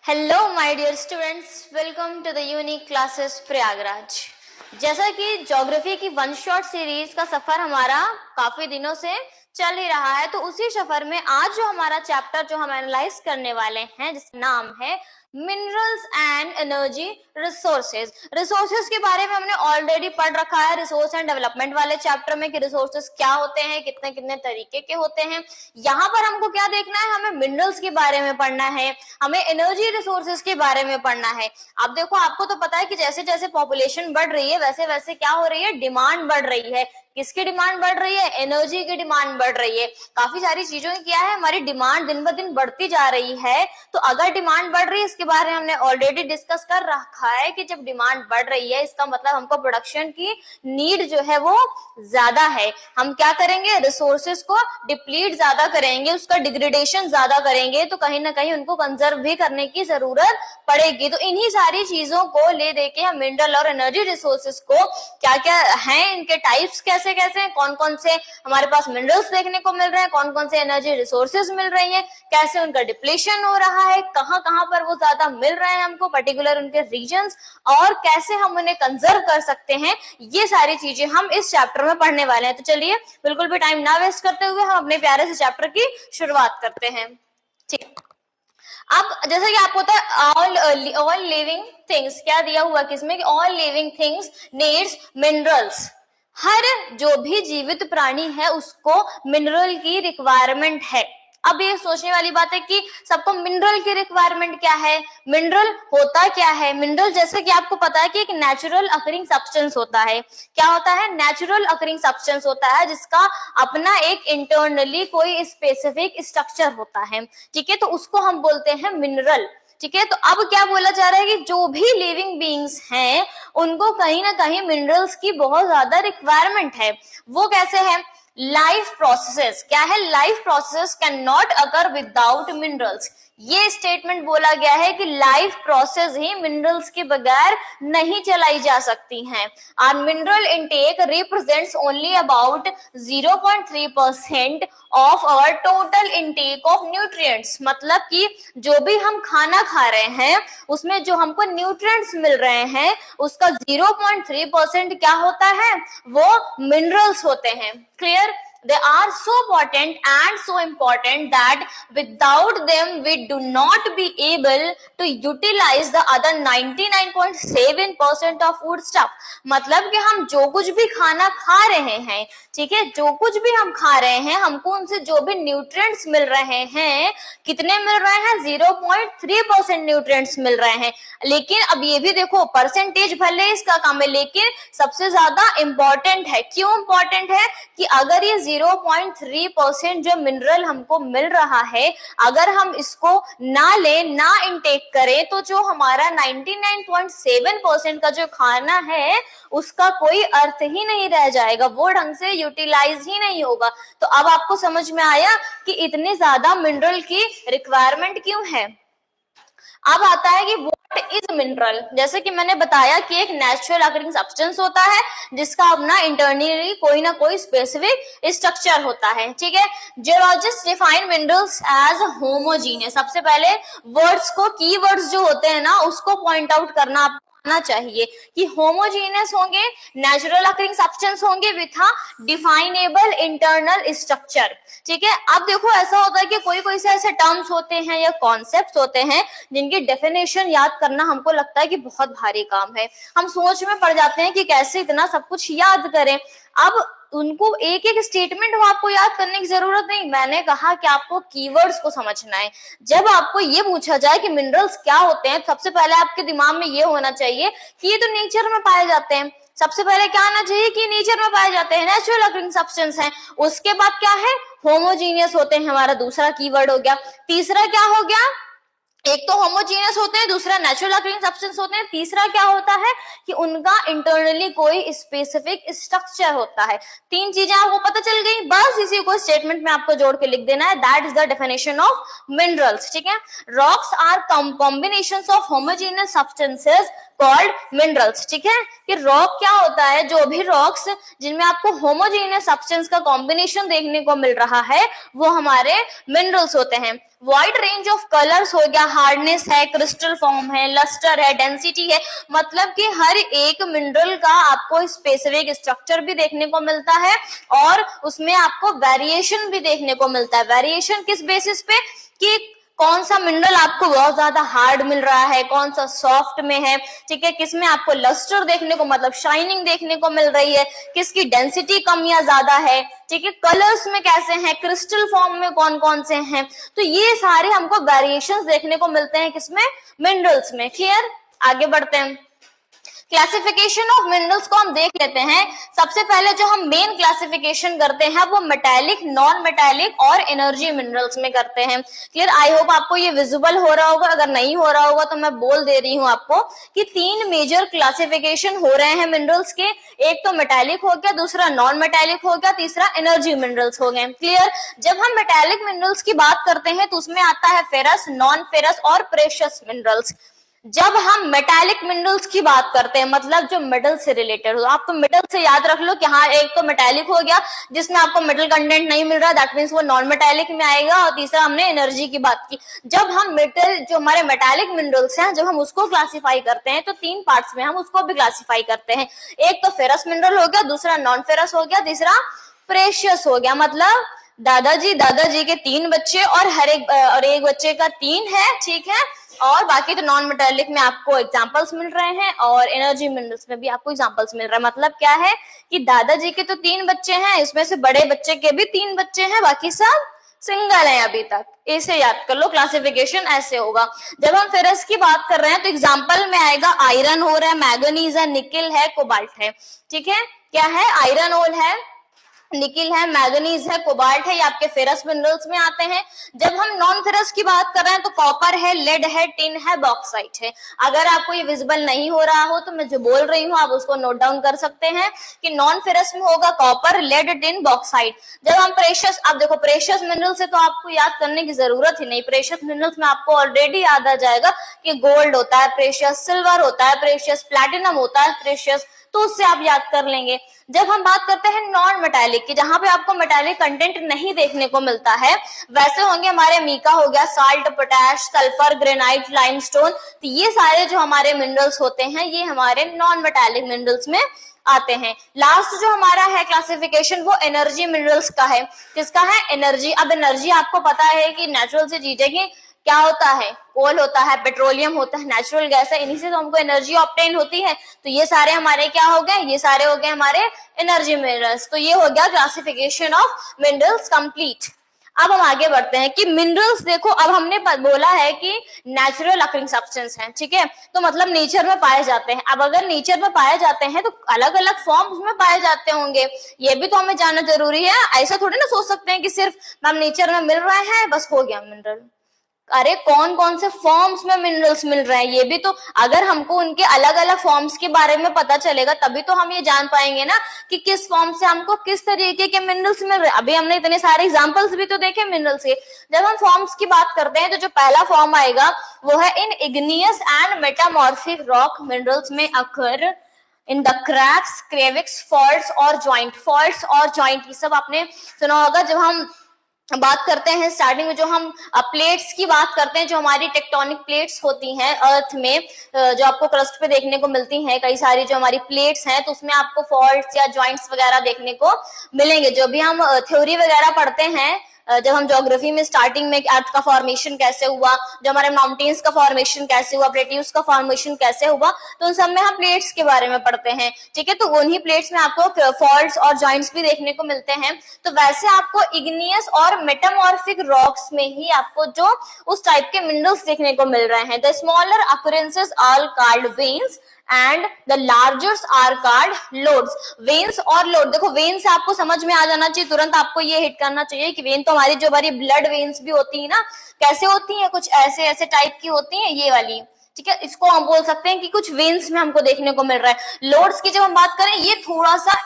Hello my dear students, welcome to the unique classes Prayagraj. जैसा कि geography की one shot series का सफर हमारा काफी दिनों से चल ही रहा है, तो उसी सफर में आज जो हमारा चैप्टर जो हम एनालाइज करने वाले हैं जिसका नाम है minerals and energy resources. Resources के बारे में हमने ऑलरेडी पढ़ रखा है रिसोर्स एंड डेवलपमेंट वाले चैप्टर में कि रिसोर्सेज क्या होते हैं, कितने कितने तरीके के होते हैं। यहाँ पर हमको क्या देखना है, हमें मिनरल्स के बारे में पढ़ना है, हमें एनर्जी रिसोर्सेज के बारे में पढ़ना है। अब देखो, आपको तो पता है कि जैसे जैसे पॉपुलेशन बढ़ रही है वैसे वैसे क्या हो रही है, डिमांड बढ़ रही है। किसकी डिमांड बढ़ रही है? एनर्जी की डिमांड बढ़ रही है। काफी सारी चीजों की क्या है, हमारी डिमांड दिन ब दिन बढ़ती जा रही है। तो अगर डिमांड बढ़ रही है, इसके बारे में हमने ऑलरेडी डिस्कस कर रखा है कि जब डिमांड बढ़ रही है इसका मतलब हमको प्रोडक्शन की नीड जो है वो ज्यादा है। हम क्या करेंगे, रिसोर्सेज को डिप्लीट ज्यादा करेंगे, उसका डिग्रेडेशन ज्यादा करेंगे, तो कहीं ना कहीं उनको कंजर्व भी करने की जरूरत पड़ेगी। तो इन्हीं सारी चीजों को ले देके हम मिनरल और एनर्जी रिसोर्सेज को क्या क्या हैं, इनके टाइप्स कैसे कैसे हैं, कौन कौन से हमारे पास मिनरल्स देखने को मिल रहे हैं, कौन कौन से एनर्जी रिसोर्सेज मिल रही हैं, कैसे उनका डिप्लीशन हो रहा है, कहां कहां पर वो ज्यादा मिल रहे हैं हमको पर्टिकुलर उनके रीजन्स, और कैसे हम उन्हें कंजर्व कर सकते हैं, ये सारी चीजें हम इस चैप्टर में पढ़ने वाले हैं। तो चलिए बिल्कुल भी टाइम ना वेस्ट करते हुए हम अपने प्यारे से चैप्टर की शुरुआत करते हैं। ठीक, अब जैसा कि आपको पता है ऑल लिविंग थिंग्स क्या दिया हुआ किसमें, कि all living things needs minerals. हर जो भी जीवित प्राणी है उसको मिनरल की रिक्वायरमेंट है। अब ये सोचने वाली बात है कि सबको मिनरल की रिक्वायरमेंट क्या है, मिनरल होता क्या है। मिनरल जैसे कि आपको पता है कि एक नेचुरल अकरिंग सब्सटेंस होता है। क्या होता है? नेचुरल अकरिंग सब्सटेंस होता है जिसका अपना एक इंटरनली कोई स्पेसिफिक स्ट्रक्चर होता है। ठीक है, तो उसको हम बोलते हैं मिनरल। ठीक है, तो अब क्या बोला जा रहा है कि जो भी लिविंग बीइंग्स हैं उनको कहीं ना कहीं मिनरल्स की बहुत ज्यादा रिक्वायरमेंट है। वो कैसे है? Life processes. क्या है? Life processes can not occur without minerals. ये स्टेटमेंट बोला गया है कि लाइफ प्रोसेस ही मिनरल्स के बगैर नहीं चलाई जा सकती हैं। और mineral intake represents only about 0.3% of our total intake of nutrients. मतलब कि जो भी हम खाना खा रहे हैं उसमें जो हमको न्यूट्रिएंट्स मिल रहे हैं उसका 0.3% क्या होता है, वो मिनरल्स होते हैं। Clear? They are so potent and so important that without them we do not be able to utilize the other 99.7% of food stuff। मतलब कि हम जो कुछ भी खाना खा रहे हैं, ठीक है, जो कुछ भी हम खा रहे हैं हमको उनसे जो भी न्यूट्रिएंट्स मिल रहे हैं, कितने मिल रहे हैं? 0.3% न्यूट्रिएंट्स मिल रहे हैं। लेकिन अब ये भी देखो, परसेंटेज भले इसका कम है लेकिन सबसे ज्यादा इंपॉर्टेंट है। क्यों इंपॉर्टेंट है? कि अगर ये 0.3% जो मिनरल हमको मिल रहा है, अगर हम इसको ना ले, ना इनटेक करें, तो जो हमारा 99.7% का जो खाना है उसका कोई अर्थ ही नहीं रह जाएगा, वो ढंग से यूटिलाइज ही नहीं होगा। तो अब आपको समझ में आया कि इतने ज्यादा मिनरल की रिक्वायरमेंट क्यों है। अब आता है कि व्हाट इज मिनरल। जैसे कि मैंने बताया कि एक नेचुरल अकरिंग सब्सटेंस होता है जिसका अपना इंटरनली कोई ना कोई स्पेसिफिक स्ट्रक्चर होता है। ठीक है, geologist define minerals as homogeneous. सबसे पहले वर्ड्स को, की वर्ड्स जो होते हैं ना उसको पॉइंट आउट करना आपको आना चाहिए कि होमोजीनियस होंगे, नेचुरल अकरिंग सब्सटेंस होंगे विथ डिफाइनेबल इंटरनल स्ट्रक्चर। ठीक है, अब देखो ऐसा होता है कि कोई कोई से ऐसे टर्म्स होते हैं या कॉन्सेप्ट्स होते हैं जिनकी डेफिनेशन याद करना हमको लगता है कि बहुत भारी काम है। हम सोच में पड़ जाते हैं कि कैसे इतना सब कुछ याद करें। अब उनको एक एक स्टेटमेंट हो आपको याद करने की जरूरत नहीं। मैंने कहा कि आपको कीवर्ड्स को समझना है। जब आपको ये पूछा जाए कि मिनरल्स क्या होते हैं, सबसे पहले आपके दिमाग में ये होना चाहिए कि ये तो नेचर में पाए जाते हैं। सबसे पहले क्या आना चाहिए कि नेचर में पाए जाते हैं, नेचुरल अकरिंग सब्सटेंस है। उसके बाद क्या है? होमोजीनियस होते हैं, हमारा दूसरा कीवर्ड हो गया। तीसरा क्या हो गया? एक तो होमोजीनियस होते हैं, दूसरा नेचुरल अकरिंग सब्सटेंस होते हैं, तीसरा क्या होता है कि उनका इंटरनली कोई स्पेसिफिक स्ट्रक्चर होता है। तीन चीजें आपको पता चल गई, बस इसी को स्टेटमेंट में आपको जोड़ के लिख देना है। That is the definition of minerals. ठीक है, rocks are combinations of homogeneous substances called minerals. ठीक है, कि रॉक क्या होता है? जो भी रॉक्स जिनमें आपको होमोजीनियस सब्सटेंस का कॉम्बिनेशन देखने को मिल रहा है वो हमारे मिनरल्स होते हैं। वाइड रेंज ऑफ कलर्स हो गया, हार्डनेस है, क्रिस्टल फॉर्म है, लस्टर है, डेंसिटी है, मतलब कि हर एक मिनरल का आपको स्पेसिफिक स्ट्रक्चर भी देखने को मिलता है और उसमें आपको वेरिएशन भी देखने को मिलता है। वेरिएशन किस बेसिस पे कि कौन सा मिनरल आपको बहुत ज्यादा हार्ड मिल रहा है, कौन सा सॉफ्ट में है, ठीक है, किसमें आपको लस्टर देखने को मतलब शाइनिंग देखने को मिल रही है, किसकी डेंसिटी कम या ज्यादा है, ठीक है, कलर्स में कैसे हैं, क्रिस्टल फॉर्म में कौन कौन से हैं। तो ये सारे हमको वेरिएशंस देखने को मिलते हैं किसमें, मिनरल्स में। क्लियर, आगे बढ़ते हैं। क्लासिफिकेशन ऑफ मिनरल्स को हम देख लेते हैं। सबसे पहले जो हम मेन क्लासिफिकेशन करते हैं वो मेटालिक, नॉन मेटालिक और एनर्जी मिनरल्स में करते हैं। क्लियर, आई होप आपको ये विजिबल हो रहा होगा, अगर नहीं हो रहा होगा तो मैं बोल दे रही हूँ आपको कि 3 मेजर क्लासिफिकेशन हो रहे हैं मिनरल्स के। एक तो मेटालिक हो गया, दूसरा नॉन मेटालिक हो गया, तीसरा एनर्जी मिनरल्स हो गए। क्लियर, जब हम मेटालिक मिनरल्स की बात करते हैं तो उसमें आता है फेरस, नॉन फेरस और प्रेशियस मिनरल्स। जब हम मेटालिक मिनरल्स की बात करते हैं मतलब जो मेटल से रिलेटेड हो, आप तो मेटल से याद रख लो कि हाँ एक तो मेटालिक हो गया जिसमें आपको मेटल कंटेंट नहीं मिल रहा, दैट मींस वो नॉन मेटालिक में आएगा, और तीसरा हमने एनर्जी की बात की। जब हम मेटल जो हमारे मेटालिक मिनरल्स हैं जब हम उसको क्लासिफाई करते हैं तो 3 पार्ट्स में हम उसको भी क्लासिफाई करते हैं। एक तो फेरस मिनरल हो गया, दूसरा नॉन फेरस हो गया, तीसरा प्रेशियस हो गया। मतलब दादाजी के 3 बच्चे और एक बच्चे का 3 है, ठीक है, और बाकी तो नॉन मेटालिक में आपको एग्जांपल्स मिल रहे हैं और एनर्जी मिनरल्स में भी आपको एग्जांपल्स मिल रहे हैं। मतलब क्या है कि दादाजी के तो 3 बच्चे हैं, इसमें से बड़े बच्चे के भी 3 बच्चे हैं, बाकी सब सिंगल हैं अभी तक। इसे याद कर लो, क्लासिफिकेशन ऐसे होगा। जब हम फेरस की बात कर रहे हैं तो एग्जाम्पल में आएगा आयरन ओर है, मैंगनीज है, निकिल है, कोबाल्ट है। ठीक है, क्या है, आयरन ओर है, निकिल है, मैंगनीज है, कोबाल्ट है, ये आपके फेरस मिनरल्स में आते हैं। जब हम नॉन फेरस की बात कर रहे हैं तो कॉपर है, लेड है, टिन है, बॉक्साइट है। अगर आपको ये विजिबल नहीं हो रहा हो तो मैं जो बोल रही हूँ आप उसको नोट डाउन कर सकते हैं कि नॉन फेरस में होगा कॉपर, लेड, टिन, बॉक्साइट। जब हम प्रेशियस, अब देखो प्रेशियस मिनरल से तो आपको याद करने की जरूरत ही नहीं, प्रेशियस मिनरल्स में आपको ऑलरेडी याद आ जाएगा कि गोल्ड होता है प्रेशियस, सिल्वर होता है प्रेशियस, प्लैटिनम होता है प्रेशियस, तो उससे आप याद कर लेंगे। जब हम बात करते हैं नॉन मेटालिक की, जहां पे आपको मेटालिक कंटेंट नहीं देखने को मिलता है, वैसे होंगे हमारे मीका हो गया, salt, potash, sulphur, granite, limestone. तो ये सारे जो हमारे मिनरल्स होते हैं ये हमारे नॉन मेटालिक मिनरल्स में आते हैं। लास्ट जो हमारा है क्लासिफिकेशन वो एनर्जी मिनरल्स का है। किसका है, एनर्जी। अब एनर्जी आपको पता है कि नेचुरल से चीजें की क्या होता है, कोल होता है, पेट्रोलियम होता है, नेचुरल गैस है, इन्हीं से तो हमको एनर्जी ऑब्टेन होती है। तो ये सारे हमारे क्या हो गए, ये सारे हो गए हमारे एनर्जी मिनरल्स। तो ये हो गया क्लासिफिकेशन ऑफ मिनरल्स कंप्लीट। अब हम आगे बढ़ते हैं कि मिनरल्स, देखो अब हमने बोला है कि नेचुरल अकरिंग सब्सटेंस है, ठीक है, तो मतलब नेचर में पाए जाते हैं। अब अगर नेचर में पाए जाते हैं तो अलग अलग फॉर्म्स में पाए जाते होंगे, ये भी तो हमें जानना जरूरी है। ऐसा थोड़ी ना सोच सकते हैं कि सिर्फ हम नेचर में मिल रहे हैं बस हो गया मिनरल। अरे कौन कौन से फॉर्म्स में मिनरल्स मिल रहे हैं ये भी तो, अगर हमको उनके अलग अलग फॉर्म्स के बारे में पता चलेगा तभी तो हम ये जान पाएंगे ना कि किस फॉर्म से हमको किस तरीके के मिनरल्स मिल रहे हैं। अभी हमने इतने सारे एग्जांपल्स भी तो देखे मिनरल्स के। जब हम फॉर्म्स की बात करते हैं तो जो पहला फॉर्म आएगा वो है in igneous and metamorphic rock minerals में occur in the cracks, crevices, faults और जॉइंट। फॉल्ट्स और जॉइंट ये सब आपने सुना होगा। जब हम बात करते हैं स्टार्टिंग में जो हम प्लेट्स की बात करते हैं, जो हमारी टेक्टोनिक प्लेट्स होती हैं अर्थ में, जो आपको क्रस्ट पे देखने को मिलती हैं कई सारी जो हमारी प्लेट्स हैं, तो उसमें आपको फॉल्ट्स या जॉइंट्स वगैरह देखने को मिलेंगे। जो भी हम थ्योरी वगैरह पढ़ते हैं, जब हम ज्योग्राफी में स्टार्टिंग में अर्थ का फॉर्मेशन कैसे हुआ, जो हमारे माउंटेन्स का फॉर्मेशन कैसे हुआ, प्लेट्यूज का फॉर्मेशन कैसे हुआ, तो उन सब में हम प्लेट्स के बारे में पढ़ते हैं। ठीक है, तो उन्हीं प्लेट्स में आपको फॉल्ट्स और जॉइंट्स भी देखने को मिलते हैं। तो वैसे आपको इग्नियस और मेटामॉर्फिक रॉक्स में ही आपको जो उस टाइप के मिनरल्स देखने को मिल रहे हैं। The smaller occurrences are called veins and the largers are called lodes. Veins और लोड, देखो वेन से आपको समझ में आ जाना चाहिए, तुरंत आपको ये हिट करना चाहिए कि वेन तो हमारी जो हमारी ब्लड वेन्स भी होती है ना, कैसे होती है, कुछ ऐसे ऐसे टाइप की होती है ये वाली। ठीक है, इसको हम बोल सकते हैं कि कुछ वेन्स में हमको देखने को मिल रहा है। लोड्स की जब हम बात करें ये थोड़ा सा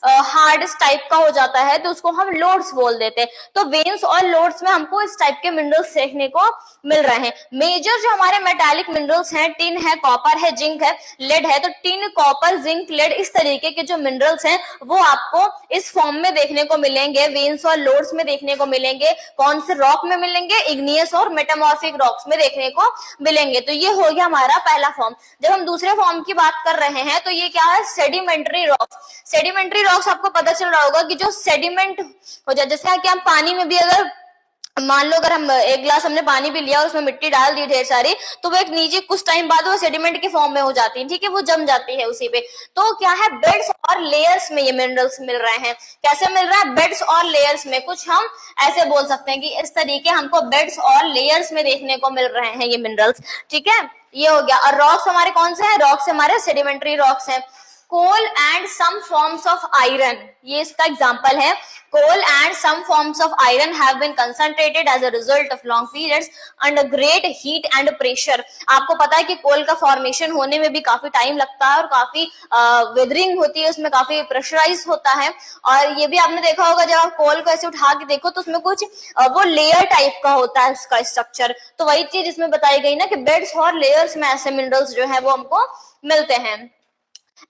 हार्ड टाइप का हो जाता है तो उसको हम लोड्स बोल देते हैं। तो वेन्स और लोड्स में हमको इस टाइप के मिनरल्स देखने को मिल रहे हैं। मेजर जो हमारे मेटालिक मिनरल्स हैं, टिन है, कॉपर है, जिंक है, लेड है। तो टिन, कॉपर, जिंक, लेड इस तरीके के जो मिनरल्स हैं वो आपको इस फॉर्म में देखने को मिलेंगे, वेन्स और लोड्स में देखने को मिलेंगे। कौन से रॉक में मिलेंगे? इग्नियस और मेटामॉर्फिक रॉक्स में देखने को मिलेंगे। तो ये हो गया हमारा पहला फॉर्म। जब हम दूसरे फॉर्म की बात कर रहे हैं तो ये क्या है? Sedimentary rocks. सेडिमेंट्री रॉक्स आपको पता चल रहा होगा कि जो सेडिमेंट हो जाए, जैसे कि हम पानी में भी अगर मान लो अगर हम एक गिलास हमने पानी भी लिया और उसमें मिट्टी डाल दी ढेर सारी, तो वो एक नीचे कुछ टाइम बाद वो सेडिमेंट के फॉर्म में हो जाती है, ठीक है, वो जम जाती है उसी पे। तो क्या है? बेड्स और लेयर्स में ये मिनरल्स मिल रहे हैं। कैसे मिल रहा है? बेड्स और लेयर्स में। कुछ हम ऐसे बोल सकते हैं कि इस तरीके हमको बेड्स और लेयर्स में देखने को मिल रहे हैं ये मिनरल्स, ठीक है। ये हो गया। और रॉक्स हमारे कौन से हैं? रॉक्स हमारे सेडिमेंट्री रॉक्स हैं। Coal and some forms of iron, ये इसका एग्जांपल है। Coal and some forms of iron have been concentrated as a result of long periods under great heat and pressure. आपको पता है कि कोल का फॉर्मेशन होने में भी काफी टाइम लगता है और काफी वेदरिंग होती है, उसमें काफी प्रेशराइज होता है। और ये भी आपने देखा होगा जब आप कोल को ऐसे उठा के देखो तो उसमें कुछ वो लेयर टाइप का होता है उसका स्ट्रक्चर। तो वही चीज इसमें बताई गई ना कि बेड्स और लेयर्स में ऐसे मिनरल्स जो है वो हमको मिलते हैं।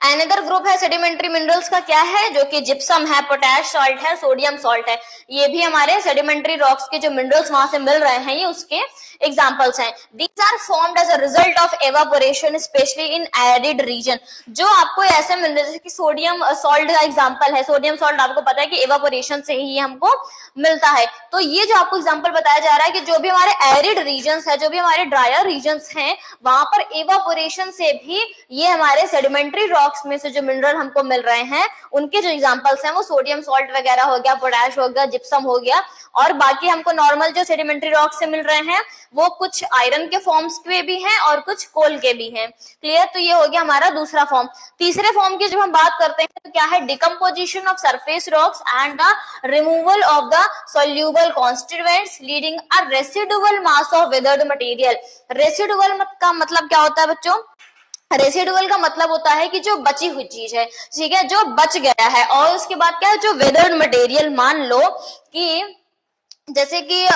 अनदर ग्रुप है सेडिमेंट्री मिनरल्स का, क्या है? जो कि जिप्सम है, पोटैश सॉल्ट है, सोडियम सॉल्ट है। ये भी हमारे सेडिमेंट्री रॉक्स के जो मिनरल्स वहां से मिल रहे हैं ये उसके एग्जांपल्स हैं। These are formed as a result of evaporation specially in arid region. जो आपको ऐसे मिनरल्स की सोडियम सॉल्ट का एग्जांपल है, सोडियम सॉल्ट आपको पता है कि एवापोरेशन से ही हमको मिलता है। तो ये जो आपको एग्जांपल बताया जा रहा है कि जो भी हमारे एरिड रीजन्स है, जो भी हमारे ड्रायर रीजन्स हैं, वहां पर एवापोरेशन से भी ये हमारे सेडिमेंट्री रॉक्स में से जो मिनरल हमको मिल रहे हैं उनके जो एग्जांपल्स हैं वो सोडियम सॉल्ट वगैरह हो गया, पोटैश हो गया, जिप्सम हो गया। और बाकी हमको नॉर्मल जो सेडिमेंट्री रॉक्स से मिल रहे हैं वो कुछ आयरन के फॉर्म्स के भी हैं और कुछ कोल के भी हैं। क्लियर? तो ये हो गया हमारा दूसरा फॉर्म। तीसरे फॉर्म की जब हम बात करते हैं तो क्या है? Decomposition of surface rocks and the removal of the soluble constituents leading a residual mass of weathered material. Residual का मतलब क्या होता है बच्चों? रेसिडुअल का मतलब होता है कि जो बची हुई चीज है, ठीक है, जो बच गया है। और उसके बाद क्या है? जो वेदर्ड मटेरियल, मान लो कि जैसे कि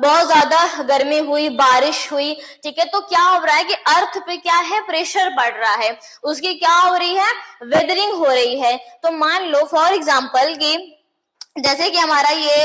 बहुत ज्यादा गर्मी हुई, बारिश हुई, ठीक है, तो क्या हो रहा है कि अर्थ पे क्या है? प्रेशर पड़ रहा है, उसकी क्या हो रही है? वेदरिंग हो रही है। तो मान लो फॉर एग्जाम्पल कि जैसे कि हमारा ये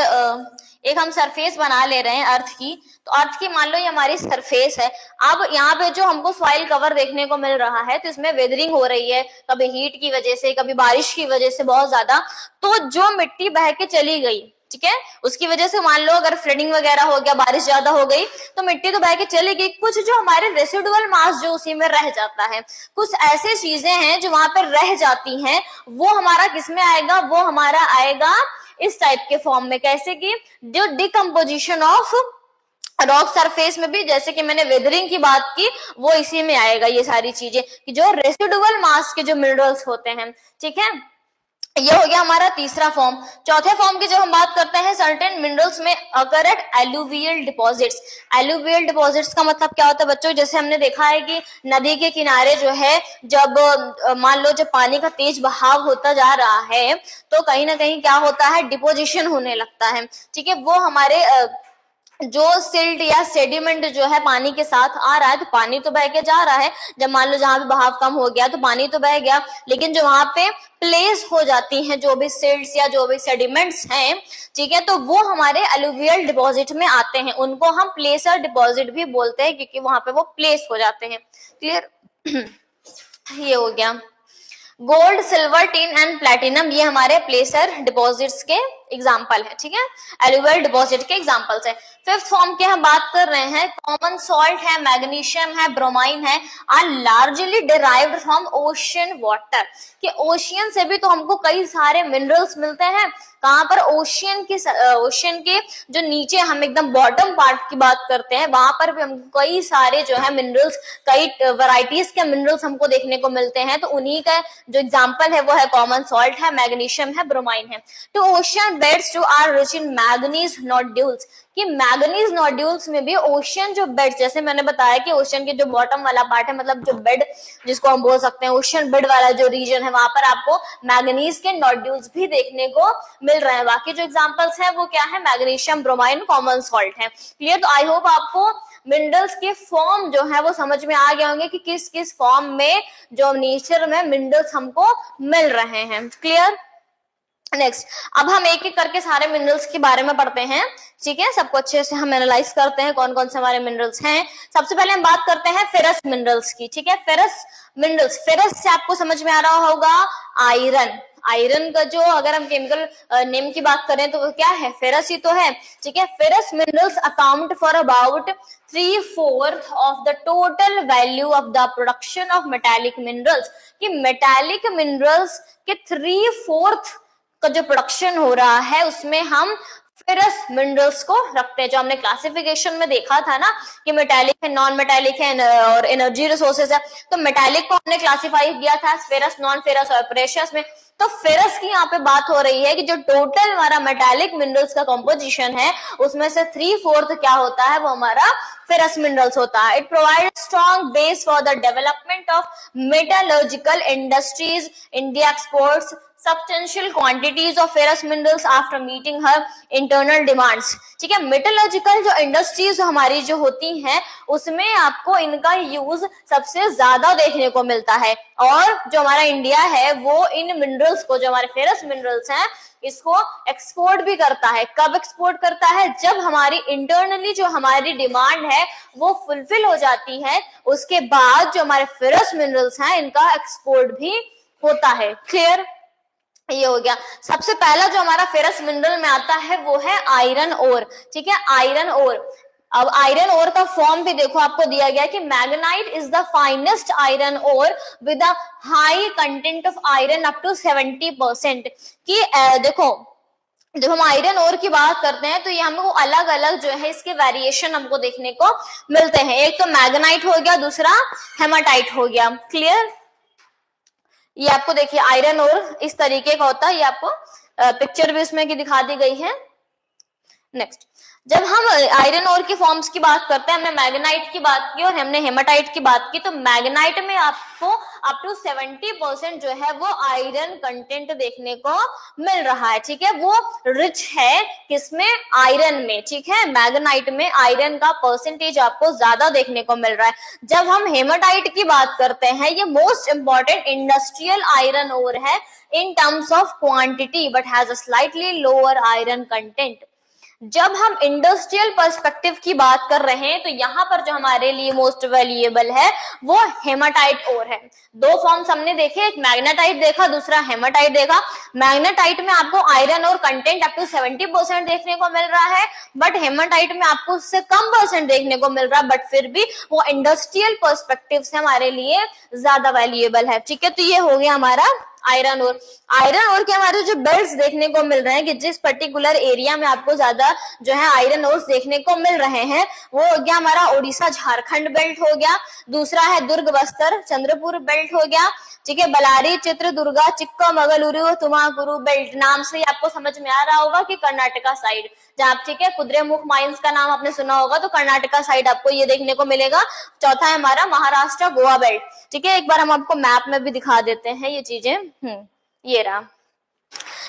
एक हम सरफेस बना ले रहे हैं अर्थ की, तो अर्थ की मान लो ये हमारी सरफेस है। अब यहाँ पे जो हमको सॉइल कवर देखने को मिल रहा है तो इसमें वेदरिंग हो रही है, कभी हीट की वजह से, कभी बारिश की वजह से बहुत ज्यादा। तो जो मिट्टी बह के चली गई, ठीक है, उसकी वजह से मान लो अगर फ्लडिंग वगैरह हो गया, बारिश ज्यादा हो गई, तो मिट्टी तो बह के चली गई, कुछ जो हमारे रेसिडुअल मास जो उसी में रह जाता है, कुछ ऐसे चीजें हैं जो वहां पर रह जाती हैं, वो हमारा किसमें आएगा? वो हमारा आएगा इस टाइप के फॉर्म में। कैसे कि जो डिकम्पोजिशन ऑफ रॉक सरफेस में भी, जैसे कि मैंने वेदरिंग की बात की, वो इसी में आएगा ये सारी चीजें, कि जो रेसिडुअल मास के जो मिनरल्स होते हैं, ठीक है। ये हो गया हमारा तीसरा फॉर्म। चौथे फॉर्म की जब हम बात करते हैं, सर्टेन मिनरल्स में occur at alluvial deposits. Alluvial deposits का मतलब क्या होता है बच्चों? जैसे हमने देखा है कि नदी के किनारे जो है, जब मान लो जब पानी का तेज बहाव होता जा रहा है तो कहीं ना कहीं क्या होता है? डिपोजिशन होने लगता है, ठीक है। वो हमारे जो सिल्ट या सेडिमेंट जो है पानी के साथ आ रहा है, तो पानी तो बह के जा रहा है। जब मान लो जहां पे बहाव कम हो गया तो पानी तो बह गया, लेकिन जो वहां पे प्लेस हो जाती हैं जो भी सिल्ट्स या जो भी सेडिमेंट्स हैं, ठीक है, तो वो हमारे अलुवियल डिपॉजिट में आते हैं। उनको हम प्लेसर डिपॉजिट भी बोलते हैं क्योंकि वहां पे वो प्लेस हो जाते हैं। क्लियर? ये हो गया। Gold, silver, tin and platinum ये हमारे प्लेसर डिपॉजिट्स के एग्जाम्पल है, ठीक है, एलुवियल डिपॉजिट के एग्जाम्पल्स है। फिफ्थ फॉर्म के हम बात कर रहे हैं, कॉमन सॉल्ट है, मैग्नीशियम है, ब्रोमाइन है, are largely derived from ocean water. कि ओशियन से भी तो हमको कई सारे मिनरल्स मिलते हैं। कहां पर? ओशियन के जो नीचे हम एकदम बॉटम पार्ट की बात करते हैं, वहां पर भी हमको कई सारे जो है मिनरल्स, कई वैरायटीज के मिनरल्स हमको देखने को मिलते हैं। तो उन्हीं का जो एग्जाम्पल है वो है कॉमन सॉल्ट है, मैग्नीशियम है, ब्रोमाइन है। तो ओशियन बेड्स जो are rich in manganese nodules, कि मैग्नीज नोड्यूल्स में भी ओशियन जो बेड, जैसे मैंने बताया कि ओशियन के जो बॉटम वाला पार्ट है, मतलब जो बेड जिसको हम बोल सकते हैं ओशियन बेड वाला जो रीजन है, वहां पर आपको मैग्नीज के नोड्यूल्स भी देखने को मिल रहे हैं। बाकी जो एग्जांपल्स है वो क्या है, मैग्नीशियम ब्रोमाइन कॉमन सॉल्ट है। क्लियर? तो आई होप आपको मिनरल्स के फॉर्म जो है वो समझ में आ गए होंगे कि किस किस फॉर्म में जो नेचर में मिनरल्स हमको मिल रहे हैं। क्लियर? नेक्स्ट, अब हम एक एक करके सारे मिनरल्स के बारे में पढ़ते हैं, ठीक है, सबको अच्छे से हम एनालाइज करते हैं कौन कौन से हमारे मिनरल्स हैं। सबसे पहले हम बात करते हैं फेरस मिनरल्स की, ठीक है। फेरस मिनरल्स, फेरस से आपको समझ में आ रहा होगा आयरन, आयरन का जो अगर हम केमिकल नेम की बात करें तो वो क्या है, फेरस ही तो है, ठीक है। Ferrous minerals account for about 3/4 of the total value of the production of metallic minerals, कि मेटालिक मिनरल्स के 3/4 का जो प्रोडक्शन हो रहा है उसमें हम फेरस मिनरल्स को रखते हैं। जो हमने क्लासिफिकेशन में देखा था ना कि मेटालिक है, नॉन मेटालिक है और एनर्जी रिसोर्सेज है, तो मेटालिक को हमने क्लासिफाई किया था फेरस, नॉन फेरस और प्रेशियस में। तो फेरस की यहाँ पे बात हो रही है कि जो टोटल हमारा मेटालिक मिनरल्स का कंपोजिशन है उसमें से 3/4 क्या होता है, वो हमारा फेरस मिनरल्स होता है। It provide strong base for the development of metallurgical industries. India exports substantial quantities of ferrous minerals after meeting her internal demands, ठीक है। मेटलर्जिकल जो इंडस्ट्रीज हमारी जो होती हैं उसमें आपको इनका यूज सबसे ज्यादा देखने को मिलता है, और जो हमारा इंडिया है वो इन मिनरल्स को, जो हमारे फेरस मिनरल्स हैं, इसको एक्सपोर्ट भी करता है। कब एक्सपोर्ट करता है, जब हमारी इंटरनली जो हमारी डिमांड है वो फुलफिल हो जाती है, उसके बाद जो हमारे फेरस मिनरल्स हैं इनका एक्सपोर्ट भी होता है। क्लियर? ये हो गया। सबसे पहला जो हमारा फेरस मिनरल में आता है वो है आयरन ओर, ठीक है, आयरन ओर। अब आयरन ओर का फॉर्म भी देखो आपको दिया गया कि magnetite is the finest iron ore with a high content of iron up to 70%, कि देखो जब हम आयरन ओर की बात करते हैं तो ये हमको अलग अलग जो है इसके वेरिएशन हमको देखने को मिलते हैं। एक तो मैग्नाइट हो गया, दूसरा हेमाटाइट हो गया। क्लियर? ये आपको देखिए आयरन ओर इस तरीके का होता है, ये आपको पिक्चर भी इसमें की दिखा दी गई है। नेक्स्ट, जब हम आयरन ओर के फॉर्म्स की बात करते हैं, हमने मैग्नाइट की बात की और हमने हेमाटाइट की बात की, तो मैग्नाइट में आपको अप टू 70% जो है वो आयरन कंटेंट देखने को मिल रहा है, ठीक है। वो रिच है किसमें, आयरन में, ठीक है। मैग्नाइट में आयरन का परसेंटेज आपको ज्यादा देखने को मिल रहा है। जब हम हेमाटाइट की बात करते हैं, ये most important industrial iron ore है in terms of quantity but has a slightly lower iron content. जब हम इंडस्ट्रियल पर्सपेक्टिव की बात कर रहे हैं तो यहाँ पर जो हमारे लिए मोस्ट वैल्यूएबल है वो हेमाटाइट ओर है। दो फॉर्म्स हमने देखे, एक मैग्नेटाइट देखा, दूसरा हेमाटाइट देखा। मैग्नेटाइट में आपको आयरन और कंटेंट अप टू 70% देखने को मिल रहा है, बट हेमाटाइट में आपको उससे कम परसेंट देखने को मिल रहा है, बट फिर भी वो इंडस्ट्रियल पर्सपेक्टिव से हमारे लिए ज्यादा वैल्यूएबल है, ठीक है। तो ये हो गया हमारा आयरन ओर। आयरन ओर के हमारे जो बेल्ट्स देखने को मिल रहे हैं कि जिस पर्टिकुलर एरिया में आपको ज्यादा जो है आयरन ओर्स देखने को मिल रहे हैं वो हो गया हमारा ओडिशा झारखंड बेल्ट हो गया, दूसरा है दुर्ग बस्तर चंद्रपुर बेल्ट हो गया, ठीक है। बलारी चित्रदुर्गा चिक्कामगलुरु तुमाकुरु बेल्ट नाम से आपको समझ में आ रहा होगा कि कर्नाटका साइड जहाँ, ठीक है, कुद्रेमुख माइंस का नाम आपने सुना होगा तो कर्नाटका साइड आपको ये देखने को मिलेगा। चौथा है हमारा महाराष्ट्र गोवा बेल्ट, ठीक है। एक बार हम आपको मैप में भी दिखा देते हैं ये चीजें। ये रहा,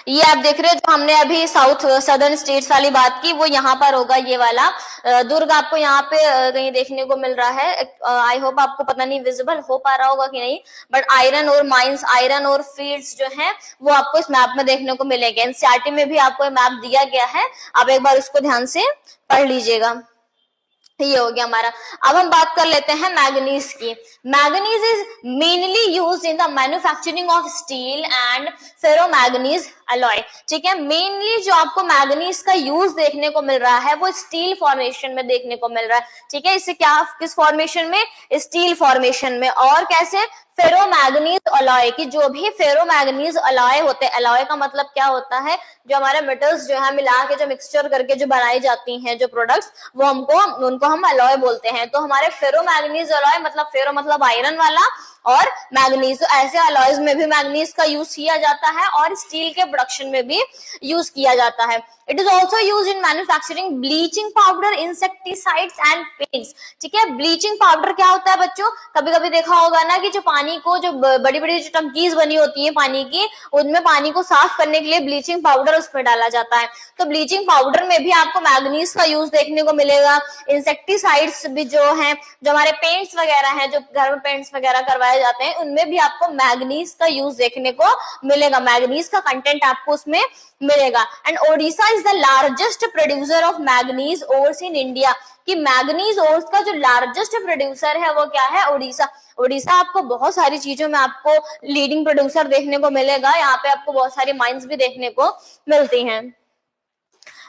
ये आप देख रहे हो जो हमने अभी साउथ सदर्न स्टेट्स वाली बात की वो यहाँ पर होगा, ये वाला दुर्ग आपको यहाँ पे कहीं देखने को मिल रहा है। आई होप आपको पता नहीं विजिबल हो पा रहा होगा कि नहीं, बट आयरन और माइंस, आयरन और फील्ड्स जो हैं वो आपको इस मैप में देखने को मिलेंगे। एनसीईआरटी में भी आपको मैप दिया गया है, आप एक बार उसको ध्यान से पढ़ लीजिएगा। ये हो गया हमारा। अब हम बात कर लेते हैं मैग्नीज की। Manganese is mainly used in the manufacturing of steel and ferromanganese alloy, ठीक है। मेनली जो आपको मैग्नीज का यूज देखने को मिल रहा है वो स्टील फॉर्मेशन में देखने को मिल रहा है, ठीक है। इससे क्या, किस फॉर्मेशन में, स्टील फॉर्मेशन में। और कैसे, फेरोमैग्नीज अलॉय की, जो भी फेरोमैग्नीज अलॉय होते हैं, अलॉय का मतलब क्या होता है, जो हमारे मेटल्स जो है मिला के जो मिक्सचर करके जो बनाई जाती हैं जो प्रोडक्ट्स, वो उनको हम अलॉय बोलते हैं। तो हमारे फेरोमैग्नीज अलॉय मतलब फेरो मतलब आयरन वाला, और मैग्नीज। तो ऐसे अलॉयज में भी मैग्नीज का यूज किया जाता है और स्टील के प्रोडक्शन में भी यूज किया जाता है। It is also use in manufacturing bleaching powder, insecticides and paints. ठीक है, ब्लीचिंग पाउडर क्या होता है बच्चों, कभी कभी देखा होगा ना कि जो पानी को, जो बड़ी बड़ी जो टंकीज बनी होती है पानी की, उनमें पानी को साफ करने के लिए ब्लीचिंग पाउडर उसमें डाला जाता है। तो ब्लीचिंग पाउडर में भी आपको मैग्नीज का यूज देखने को मिलेगा। इंसेक्टिसाइड्स भी जो है, जो हमारे पेंट्स वगैरह हैं, जो घर में पेंट्स वगैरह करवाए जाते हैं, उनमें भी आपको मैग्नीज का यूज देखने को मिलेगा, मैग्नीज का कंटेंट आपको उसमें मिलेगा। And Odisha is the largest producer of manganese ores in India. कि मैग्नीज ओर्स का जो लार्जेस्ट प्रोड्यूसर है वो क्या है, ओडिशा। ओडिशा आपको बहुत सारी चीजों में आपको लीडिंग प्रोड्यूसर देखने को मिलेगा। यहाँ पे आपको बहुत सारी माइंस भी देखने को मिलती हैं।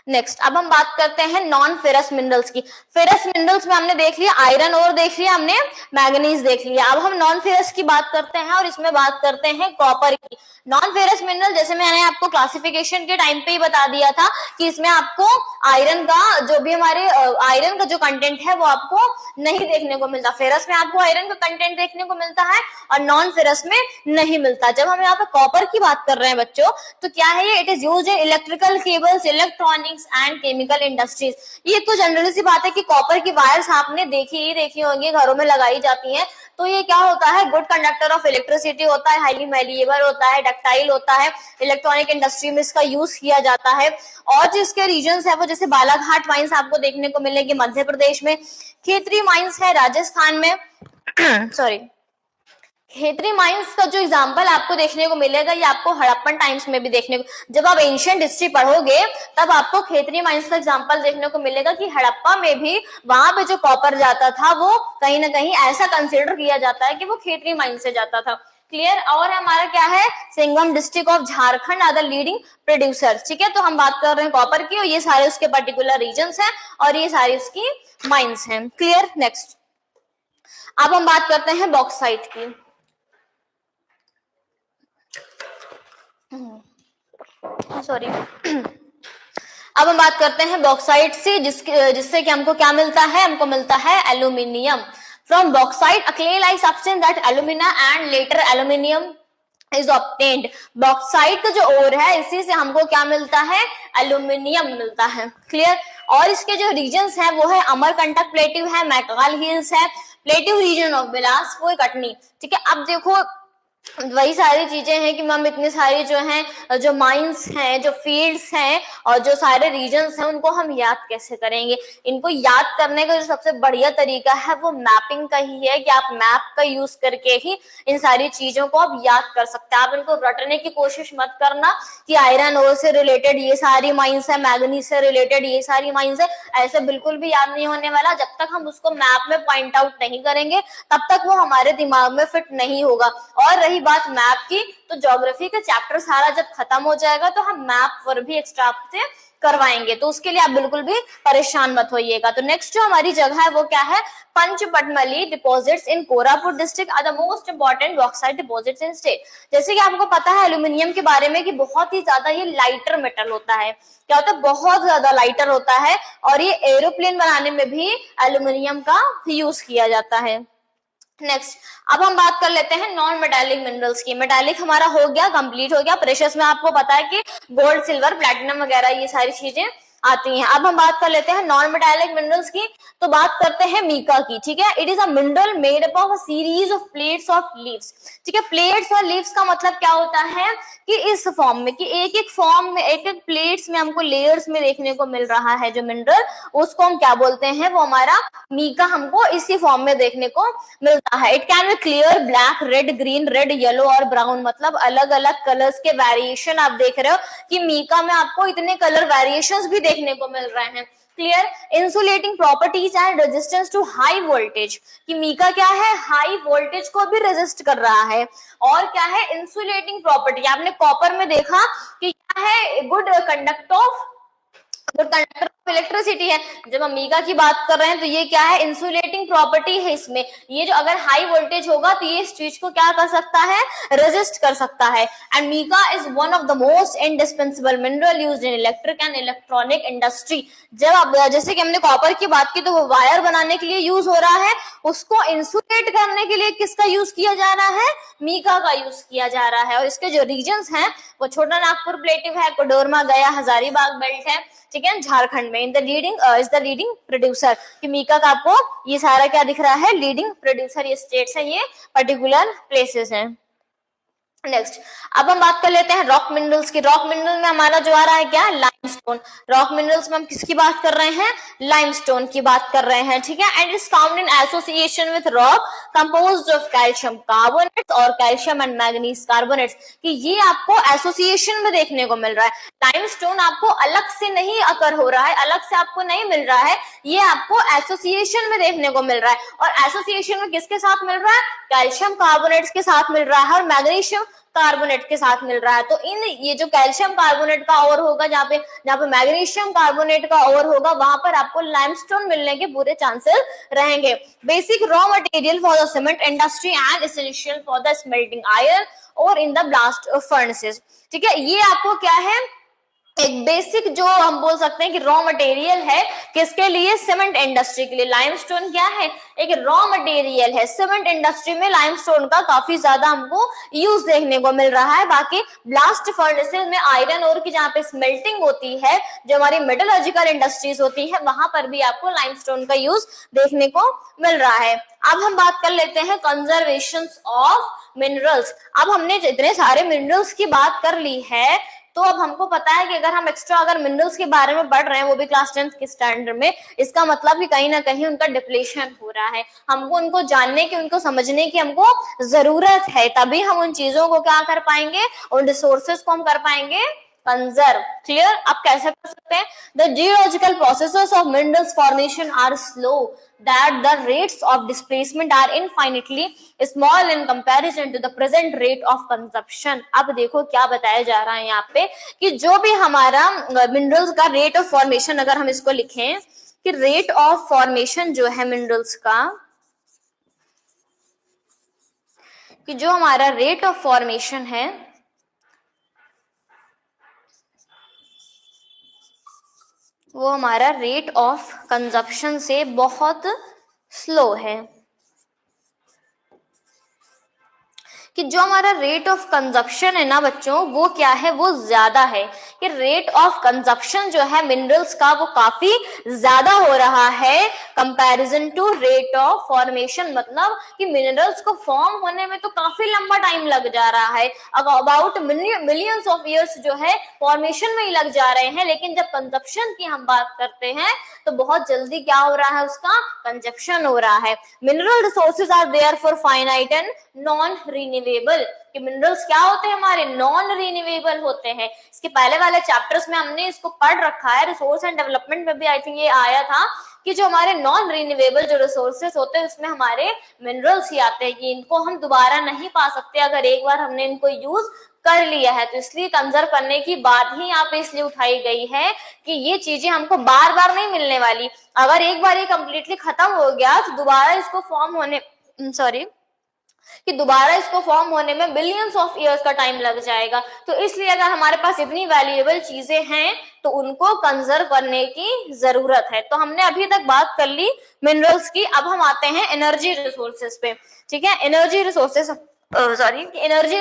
नेक्स्ट, अब हम बात करते हैं नॉन फेरस मिनरल्स की। फेरस मिनरल्स में हमने देख लिया आयरन और देख लिया हमने मैग्नीज देख लिया। अब हम नॉन फेरस की बात करते हैं और इसमें बात करते हैं कॉपर की। नॉन फेरस मिनरल, जैसे मैंने आपको क्लासिफिकेशन के टाइम पे ही बता दिया था कि इसमें आपको आयरन का, जो भी हमारे आयरन का जो कंटेंट है वो आपको नहीं देखने को मिलता। फेरस में आपको आयरन का कंटेंट देखने को मिलता है और नॉन फेरस में नहीं मिलता। जब हम यहाँ पे कॉपर की बात कर रहे हैं बच्चों, तो क्या है ये, it is used in electrical cables, electronics and chemical industries. ये तो जनरली सी बात है कि कॉपर की वायर्स आपने देखी होंगी, घरों में लगाई जाती हैं। तो ये क्या होता है, गुड कंडक्टर ऑफ इलेक्ट्रिसिटी होता है, हाईली मैलिएबल होता है, डक्टाइल होता है, इलेक्ट्रॉनिक इंडस्ट्री में इसका यूज किया जाता है। और जिसके रीजन है वो, जैसे बालाघाट माइंस आपको देखने को मिलेगी मध्य प्रदेश में, खेतरी माइंस है राजस्थान में सॉरी, खेतरी माइंस का जो एग्जांपल आपको देखने को मिलेगा ये आपको हड़प्पन टाइम्स में भी देखने को, जब आप एंशिएंट हिस्ट्री पढ़ोगे तब आपको खेतरी माइंस का एग्जांपल देखने को मिलेगा कि हड़प्पा में भी वहां पे जो कॉपर जाता था वो कहीं ना कहीं ऐसा कंसिडर किया जाता है कि वो खेतरी माइन से जाता था। क्लियर। और हमारा क्या है, Singhbhum district of Jharkhand are the leading producers. ठीक है, तो हम बात कर रहे हैं कॉपर की और ये सारे उसके पर्टिकुलर रीजन्स हैं और ये सारी उसकी माइंस हैं। क्लियर। नेक्स्ट, अब हम बात करते हैं बॉक्साइट की। सॉरी अब हम बात करते हैं बॉक्साइट से, जिससे कि हमको क्या मिलता है, हमको मिलता है aluminium. From bauxite, a clay like substance that alumina and later aluminium is obtained. Bauxite का जो ओर है, इसी से हमको क्या मिलता है, एल्यूमिनियम मिलता है। क्लियर। और इसके जो रीजन्स हैं वो है अमरकंटक प्लेटिव है, मैकाल हिल्स है, plateau region of Bilaspur, Katni. ठीक है, अब देखो वही सारी चीजें हैं कि मैम इतनी सारी जो हैं, जो माइंस हैं, जो फील्ड्स हैं और जो सारे रीजन्स हैं, उनको हम याद कैसे करेंगे। इनको याद करने का जो सबसे बढ़िया तरीका है वो मैपिंग का ही है कि आप मैप का यूज करके ही इन सारी चीजों को आप याद कर सकते हैं। आप इनको रटने की कोशिश मत करना कि आयरन ओर से रिलेटेड ये सारी माइंस है, मैग्नीज से रिलेटेड ये सारी माइंस है, ऐसे बिल्कुल भी याद नहीं होने वाला। जब तक हम उसको मैप में पॉइंट आउट नहीं करेंगे तब तक वो हमारे दिमाग में फिट नहीं होगा। और रही बात मैप की, तो ज्योग्राफी का चैप्टर सारा जब खत्म हो जाएगा तो हम मैप पर भी एक्स्ट्रा से करवाएंगे, तो उसके लिए आप बिल्कुल भी परेशान मत होइएगा। तो नेक्स्ट जो हमारी जगह है वो क्या है, Panchpatmali deposits in Koraput district are the most important bauxite deposits in state. जैसे कि आपको पता है एल्यूमिनियम के बारे में कि बहुत ही ज्यादा ये लाइटर मेटल होता है। क्या होता है, बहुत ज्यादा लाइटर होता है और ये एरोप्लेन बनाने में भी एल्यूमिनियम का यूज किया जाता है। नेक्स्ट, अब हम बात कर लेते हैं नॉन मेटालिक मिनरल्स की। मेटालिक हमारा हो गया, कंप्लीट हो गया। प्रेशियस में आपको पता है कि गोल्ड, सिल्वर, प्लैटिनम वगैरह ये सारी चीजें आती हैं। अब हम बात कर लेते हैं नॉन मेटालिक मिनरल्स की, तो बात करते हैं मीका की। ठीक है, it is a mineral made up of a series of plates of leaves. ठीक है, प्लेट्स और लीव्स का मतलब क्या होता है कि इस फॉर्म में, कि एक एक फॉर्म में, एक एक प्लेट्स में हमको लेयर्स में देखने को मिल रहा है जो मिनरल, उसको हम क्या बोलते हैं, वो हमारा मीका हमको इसी फॉर्म में देखने को मिलता है। It can be clear, black, red, green, red, yellow और ब्राउन। मतलब अलग अलग कलर्स के वेरिएशन आप देख रहे हो कि मीका में आपको इतने कलर वेरिएशंस भी देखने को मिल रहे हैं। Clear. Insulating properties and resistance to high voltage, कि मीका क्या है, हाई वोल्टेज को भी रेजिस्ट कर रहा है। और क्या है, इंसुलेटिंग प्रॉपर्टी, आपने कॉपर में देखा कि क्या है, गुड कंडक्टर इलेक्ट्रिसिटी है। जब हम मीका की बात कर रहे हैं तो ये क्या है, इंसुलेटिंग प्रॉपर्टी है इसमें। ये जो अगर हाई वोल्टेज होगा तो ये इस चीज को क्या कर सकता है, रेजिस्ट कर सकता है। And mica is one of the most indispensable mineral used in electric and electronic industry. जब आप जैसे कि हमने कॉपर की बात की तो वो वायर बनाने के लिए यूज हो रहा है, उसको इंसुलेट करने के लिए किसका यूज किया जा रहा है, मीका का यूज किया जा रहा है। और इसके जो रीजन्स हैं वो छोटा नागपुर प्लेटिव है, कोडरमा, गया, हजारीबाग बेल्ट है, ठीक है, झारखंड में। In the leading is the leading producer, कि मीका का आपको ये सारा क्या दिख रहा है, लीडिंग प्रोड्यूसर, ये स्टेट्स हैं, ये पर्टिकुलर प्लेसेस हैं। नेक्स्ट अब हम बात कर लेते हैं रॉक मिनरल्स की। रॉक मिनरल में हमारा जो आ रहा है क्या, लाइमस्टोन। रॉक मिनरल्स में हम किसकी बात कर रहे हैं, लाइमस्टोन की बात कर रहे हैं, ठीक है। And is found in association with rock composed of calcium carbonates और कैल्शियम एंड मैग्नीज कार्बोनेट्स, कि ये आपको एसोसिएशन में देखने को मिल रहा है। लाइमस्टोन आपको अलग से नहीं अकर हो रहा है, अलग से आपको नहीं मिल रहा है, ये आपको एसोसिएशन में देखने को मिल रहा है। और एसोसिएशन में किसके साथ मिल रहा है, कैल्शियम कार्बोनेट्स के साथ मिल रहा है और मैग्नीशियम कार्बोनेट के साथ मिल रहा है। तो इन ये जो कैल्शियम कार्बोनेट का और होगा, जहाँ पे मैग्नीशियम कार्बोनेट का और होगा, वहां पर आपको लाइमस्टोन मिलने के पूरे चांसेस रहेंगे। Basic raw material for the cement industry and essential for the smelting iron और इन द ब्लास्ट फर्नेसेस, ठीक है। ये आपको क्या है, एक बेसिक जो हम बोल सकते हैं कि रॉ मटेरियल है, किसके लिए, सीमेंट इंडस्ट्री के लिए। लाइमस्टोन क्या है, एक रॉ मटेरियल है। सीमेंट इंडस्ट्री में लाइमस्टोन का काफी ज्यादा हमको यूज देखने को मिल रहा है। बाकी ब्लास्ट फर्नेसेस में आयरन ओर की जहाँ पे स्मेल्टिंग होती है, जो हमारी मेटलर्जिकल इंडस्ट्रीज होती है, वहां पर भी आपको लाइमस्टोन का यूज देखने को मिल रहा है। अब हम बात कर लेते हैं कंजर्वेशन ऑफ मिनरल्स। अब हमने जितने सारे मिनरल्स की बात कर ली है, तो अब हमको पता है कि अगर हम एक्स्ट्रा अगर मिनरल्स के बारे में पढ़ रहे हैं, वो भी क्लास 10th के स्टैंडर्ड में, इसका मतलब कि कहीं ना कहीं उनका डिप्लेशन हो रहा है। हमको उनको जानने की, उनको समझने की हमको जरूरत है, तभी हम उन चीजों को क्या कर पाएंगे, उन रिसोर्सेज को हम कर पाएंगे कंजर्व। क्लियर, आप कैसे कर सकते हैं, the geological processes of minerals formation are slow, that the rates of displacement are infinitely small in comparison to the present rate of consumption। अब देखो क्या बताया जा रहा है यहाँ पे, कि जो भी हमारा मिनरल्स का रेट ऑफ फॉर्मेशन, अगर हम इसको लिखें कि रेट ऑफ फॉर्मेशन जो है मिनरल्स का, कि जो हमारा रेट ऑफ फॉर्मेशन है वो हमारा रेट ऑफ कंजप्शन से बहुत स्लो है। कि जो हमारा रेट ऑफ कंजप्शन है ना बच्चों, वो क्या है, वो ज्यादा है। कि रेट ऑफ कंजप्शन जो है मिनरल्स का वो काफी ज्यादा हो रहा है comparison to rate of formation. मतलब कि मिनरल्स को फॉर्म होने में तो काफी लंबा टाइम लग जा रहा है, अबाउट मिलियंस ऑफ ईयर्स जो है फॉर्मेशन में ही लग जा रहे हैं, लेकिन जब कंजप्शन की हम बात करते हैं तो बहुत जल्दी क्या हो रहा है, उसका कंजप्शन हो रहा है। Mineral resources are therefore finite and non renewable. कि मिनरल्स क्या होते हैं, हमारे नॉन रिन्यूएबल होते हैं। इसके पहले वाले चैप्टर्स में हमने इसको पढ़ रखा है, रिसोर्स एंड डेवलपमेंट में भी आई थिंक ये आया था, कि जो हमारे नॉन रिन्यूएबल जो रिसोर्सेज होते हैं उसमें हमारे मिनरल्स ही आते हैं, कि इनको हम दोबारा नहीं पा सकते अगर एक बार हमने इनको यूज कर लिया है। तो इसलिए कंजर्व करने की बात ही यहाँ पे इसलिए उठाई गई है कि ये चीजें हमको बार बार नहीं मिलने वाली। अगर एक बार ये कंप्लीटली खत्म हो गया तो दोबारा इसको फॉर्म होने दोबारा इसको फॉर्म होने में बिलियंस ऑफ इयर्स का टाइम लग जाएगा। तो इसलिए अगर हमारे पास इतनी वैल्यूएबल चीजें हैं तो उनको कंजर्व करने की जरूरत है। तो हमने अभी तक बात कर ली मिनरल्स की, अब हम आते हैं एनर्जी रिसोर्सेज पे। ठीक है, एनर्जी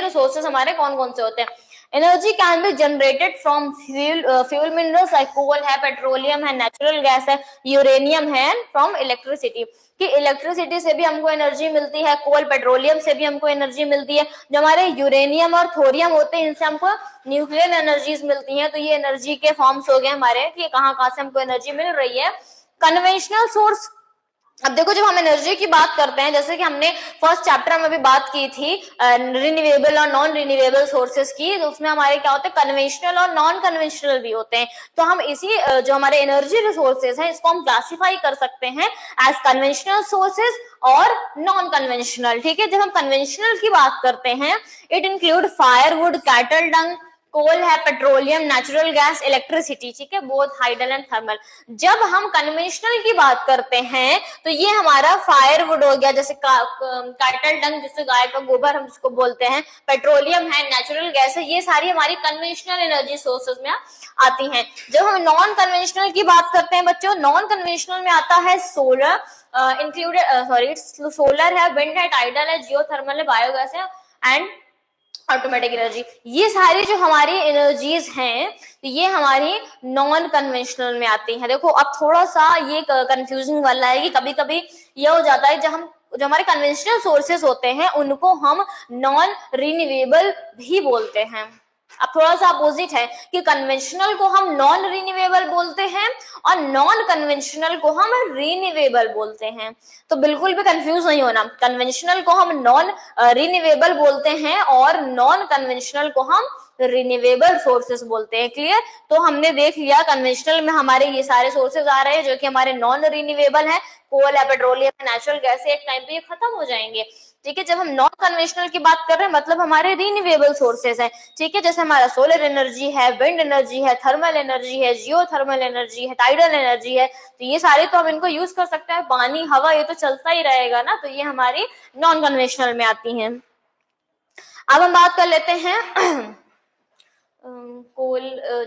रिसोर्सेज हमारे कौन कौन से होते हैं। Energy can be generated from fuel minerals like coal है, पेट्रोलियम है, नेचुरल गैस है, यूरेनियम है, फ्रॉम इलेक्ट्रिसिटी। कि इलेक्ट्रिसिटी से भी हमको एनर्जी मिलती है, कोल पेट्रोलियम से भी हमको एनर्जी मिलती है। जो हमारे यूरेनियम और थोरियम होते हैं इनसे हमको न्यूक्लियर एनर्जीज मिलती हैं। तो ये एनर्जी के फॉर्म्स हो गए हमारे, कि कहाँ से हमको एनर्जी मिल रही है। कन्वेंशनल सोर्स, अब देखो जब हम एनर्जी की बात करते हैं, जैसे कि हमने फर्स्ट चैप्टर में भी बात की थी रिन्यूएबल और नॉन रिन्यूएबल सोर्सेज की, तो उसमें हमारे क्या होते हैं, कन्वेंशनल और नॉन कन्वेंशनल भी होते हैं। तो हम इसी जो हमारे एनर्जी रिसोर्सेज हैं इसको हम क्लासिफाई कर सकते हैं एज कन्वेंशनल सोर्सेज और नॉन कन्वेंशनल। ठीक है, जब हम कन्वेंशनल की बात करते हैं, it include firewood, cattle dung, coal है, पेट्रोलियम, नेचुरल गैस, इलेक्ट्रिसिटी, ठीक है, बोथ हाइडल एंड थर्मल। जब हम कन्वेंशनल की बात करते हैं तो ये हमारा फायरवुड हो गया, जैसे कैटल डंग, जिससे गाय का गोबर हम जिसको बोलते हैं, पेट्रोलियम है, नेचुरल गैस है, ये सारी हमारी कन्वेंशनल एनर्जी सोर्सेज में आती हैं। जब हम नॉन कन्वेंशनल की बात करते हैं बच्चों, नॉन कन्वेंशनल में आता है सोलर, इंक्लूडेड सोलर है, विंड है, टाइडल है, जियोथर्मल है, बायोगैस है एंड ऑटोमेटिक एनर्जी। ये सारी जो हमारी एनर्जीज हैं ये हमारी नॉन कन्वेंशनल में आती हैं। देखो अब थोड़ा सा ये कंफ्यूजिंग वाला है कि कभी कभी ये हो जाता है जब हम जो हमारे कन्वेंशनल सोर्सेस होते हैं उनको हम नॉन रिन्यूएबल भी बोलते हैं। अब थोड़ा सा अपोजिट है कि कन्वेंशनल को हम नॉन रिन्यूएबल बोलते हैं और नॉन कन्वेंशनल को हम रिन्यूएबल बोलते हैं। तो बिल्कुल भी कंफ्यूज नहीं होना, कन्वेंशनल को हम नॉन रिन्यूएबल बोलते हैं और नॉन कन्वेंशनल को हम रिन्यूएबल सोर्सेस बोलते हैं। क्लियर? तो हमने देख लिया कन्वेंशनल में हमारे ये सारे सोर्सेज आ रहे हैं जो कि हमारे नॉन रिन्यूएबल हैं, कोल है, पेट्रोलियम है, नेचुरल गैस है, एक टाइम पे ये खत्म हो जाएंगे। ठीक है, जब हम नॉन कन्वेंशनल की बात कर रहे हैं मतलब हमारे रिन्यूएबल सोर्सेज हैं। ठीक है, जैसे हमारा सोलर एनर्जी है, विंड एनर्जी है, थर्मल एनर्जी है, जियो थर्मल एनर्जी है, टाइडल एनर्जी है, तो ये सारे तो हम इनको यूज कर सकते हैं। पानी, हवा, ये तो चलता ही रहेगा ना, तो ये हमारी नॉन कन्वेंशनल में आती हैं। अब हम बात कर लेते हैं coal,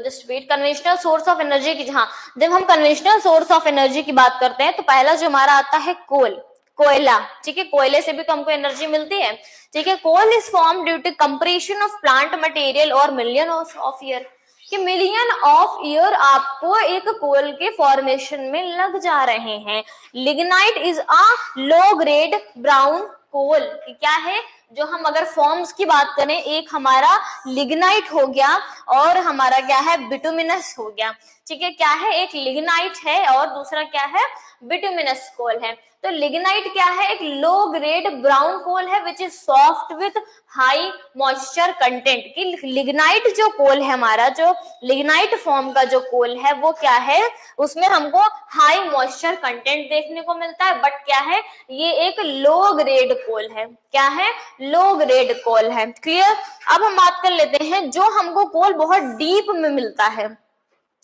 just wait, conventional source of energy की। हाँ, जब हम कन्वेंशनल सोर्स ऑफ एनर्जी की बात करते हैं तो पहला जो हमारा आता है कोल, कोयला। ठीक है, कोयले से भी तो हमको एनर्जी मिलती है। ठीक है, coal is form due to compression of plant material और मिलियन ऑफ ईयर, कि मिलियन ऑफ ईयर आपको एक कोल के फॉर्मेशन में लग जा रहे हैं। Lignite is a low grade brown coal, क्या है, जो हम अगर फॉर्म्स की बात करें, एक हमारा लिग्नाइट हो गया और हमारा क्या है, बिटुमिनस हो गया। ठीक है, क्या है, एक लिग्नाइट है और दूसरा क्या है, बिटुमिनस कोल है। तो लिग्नाइट क्या है, एक लो ग्रेड ब्राउन कोल है which is soft with high moisture content. कि लिग्नाइट जो कोल है हमारा, जो लिग्नाइट फॉर्म का जो कोल है वो क्या है, उसमें हमको हाई मॉइस्चर कंटेंट देखने को मिलता है, बट क्या है, ये एक लो ग्रेड कोल है। क्या है, लो ग्रेड कोल है। क्लियर? अब हम बात कर लेते हैं जो हमको कोल बहुत डीप में मिलता है।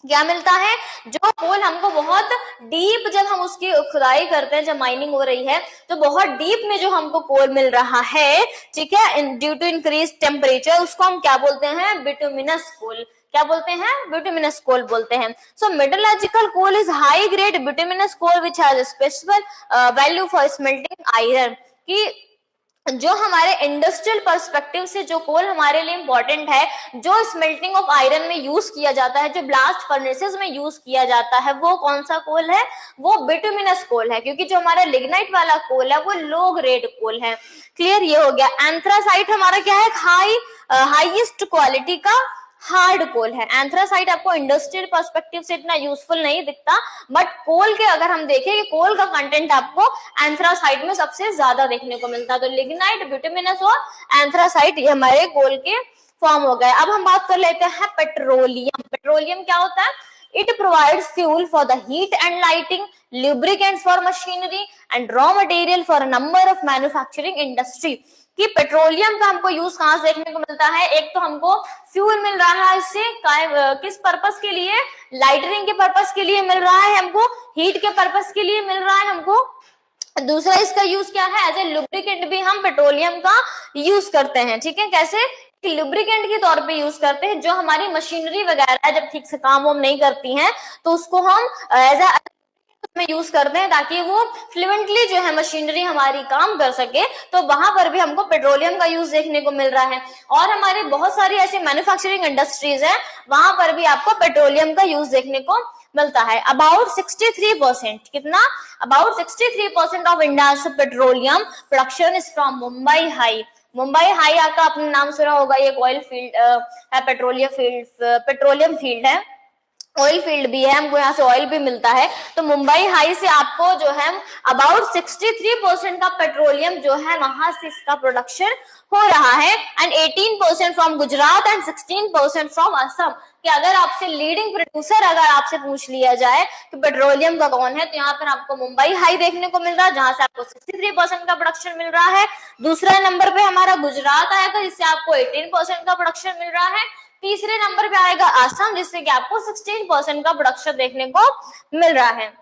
क्या मिलता है, जो कोल हमको बहुत डीप, जब हम उसकी खुदाई करते हैं, जब माइनिंग हो रही है तो बहुत डीप में जो हमको कोल मिल रहा है, ठीक है, ड्यू टू इंक्रीज टेम्परेचर, उसको हम क्या बोलते हैं, बिटुमिनस कोल। क्या बोलते हैं, बिटुमिनस कोल बोलते हैं। So metallurgical coal is high grade bituminous coal which has special value for smelting iron. कि जो हमारे इंडस्ट्रियल पर्सपेक्टिव से जो कोल हमारे लिए इंपॉर्टेंट है, जो स्मेल्टिंग ऑफ आयरन में यूज किया जाता है, जो ब्लास्ट फर्नेसेस में यूज किया जाता है, वो कौन सा कोल है, वो बिटुमिनस कोल है। क्योंकि जो हमारा लिग्नाइट वाला कोल है वो लो ग्रेड कोल है। क्लियर? ये हो गया। एंथ्रासाइट हमारा क्या है, हाईएस्ट क्वालिटी का हार्ड कोल है। एंथ्रासाइट आपको इंडस्ट्रियल पर्सपेक्टिव से इतना यूजफुल नहीं दिखता, बट कोल के अगर हम देखें कि कोल का कंटेंट आपको एंथ्रासाइट में सबसे ज्यादा देखने को मिलता है। तो लिग्नाइट, बिटुमिनस और एंथ्रासाइट ये हमारे कोल के फॉर्म हो गए। अब हम बात कर लेते हैं पेट्रोलियम। पेट्रोलियम क्या होता है, it provides fuel for the heat and lighting, lubricants for machinery and raw material for a number of manufacturing industry। कि पेट्रोलियम का हमको यूज कहां से देखने को मिलता है, एक तो हमको फ्यूल मिल रहा है इससे, किस पर्पस के लिए, लाइटनिंग के पर्पस के लिए मिल रहा है हमको, हीट के पर्पस के लिए मिल रहा है हमको। दूसरा इसका यूज क्या है, एज ए लुब्रिकेंट भी हम पेट्रोलियम का यूज करते हैं। ठीक है, कैसे, लुब्रिकेंट के तौर पे यूज करते हैं। जो हमारी मशीनरी वगैरह जब ठीक से काम वाम नहीं करती हैं तो उसको हम एज ए में यूज करते हैं ताकि वो फ्लुएंटली जो है मशीनरी हमारी काम कर सके। तो वहां पर भी हमको पेट्रोलियम का यूज देखने को मिल रहा है। और हमारे बहुत सारी ऐसी मैन्युफैक्चरिंग इंडस्ट्रीज है, वहां पर भी आपको पेट्रोलियम का यूज देखने को मिलता है। अबाउट 63%, कितना, about 63% of India's petroleum production is from Mumbai high. Mumbai high का आपने नाम सुना होगा, ये ऑयल फील्ड है, पेट्रोलियम फील्ड है, ऑयल फील्ड भी है, हमको यहाँ से ऑयल भी मिलता है। तो मुंबई हाई से आपको जो है अबाउट 63% का पेट्रोलियम जो है वहां से इसका प्रोडक्शन हो रहा है। And 18% from Gujarat and 16% from Assam. कि अगर आपसे लीडिंग प्रोड्यूसर अगर आपसे पूछ लिया जाए कि पेट्रोलियम का कौन है, तो यहाँ पर आपको मुंबई हाई देखने को मिल रहा है जहां से आपको 63% का प्रोडक्शन मिल रहा है। दूसरा नंबर पे हमारा गुजरात आया था जिससे आपको 18% का प्रोडक्शन मिल रहा है। तीसरे नंबर पे आएगा असम, जिससे कि आपको 16% का प्रोडक्शन देखने को मिल रहा है।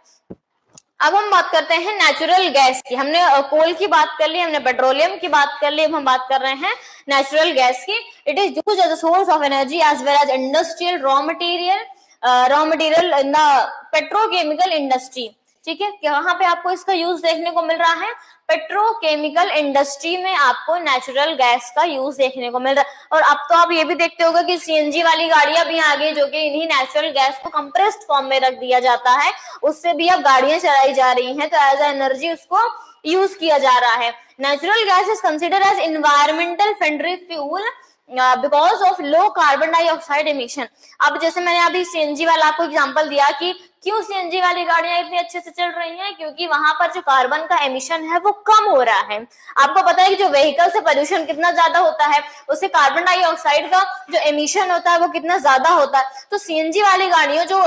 अब हम बात करते हैं नेचुरल गैस की। हमने कोल की बात कर ली, हमने पेट्रोलियम की बात कर ली, अब हम बात कर रहे हैं नेचुरल गैस की। It is used as a source of energy as well as industrial raw material in the petrochemical industry. ठीक है, यहाँ पे आपको इसका यूज देखने को मिल रहा है, पेट्रोकेमिकल इंडस्ट्री में आपको नेचुरल गैस का यूज देखने को मिल रहा है। और अब तो आप ये भी देखते होगा कि सीएनजी वाली गाड़ियां भी आ गई, जो कि इन्हीं नेचुरल गैस को कंप्रेस्ड फॉर्म में रख दिया जाता है, उससे भी अब गाड़ियां चलाई जा रही हैं, तो एज ए एनर्जी उसको यूज किया जा रहा है। Natural gas is considered as environmental friendly fuel because of low carbon dioxide emission. अब जैसे मैंने अभी सीएनजी वाला आपको एग्जांपल दिया कि क्यों सीएनजी वाली गाड़ियां इतनी अच्छे से चल रही हैं, क्योंकि वहां पर जो कार्बन का एमिशन है वो कम हो रहा है। आपको पता है कि जो व्हीकल से पोल्यूशन कितना ज्यादा होता है, उससे कार्बन डाइऑक्साइड का जो एमिशन होता है वो कितना ज्यादा होता है। तो सीएनजी वाली गाड़ियों जो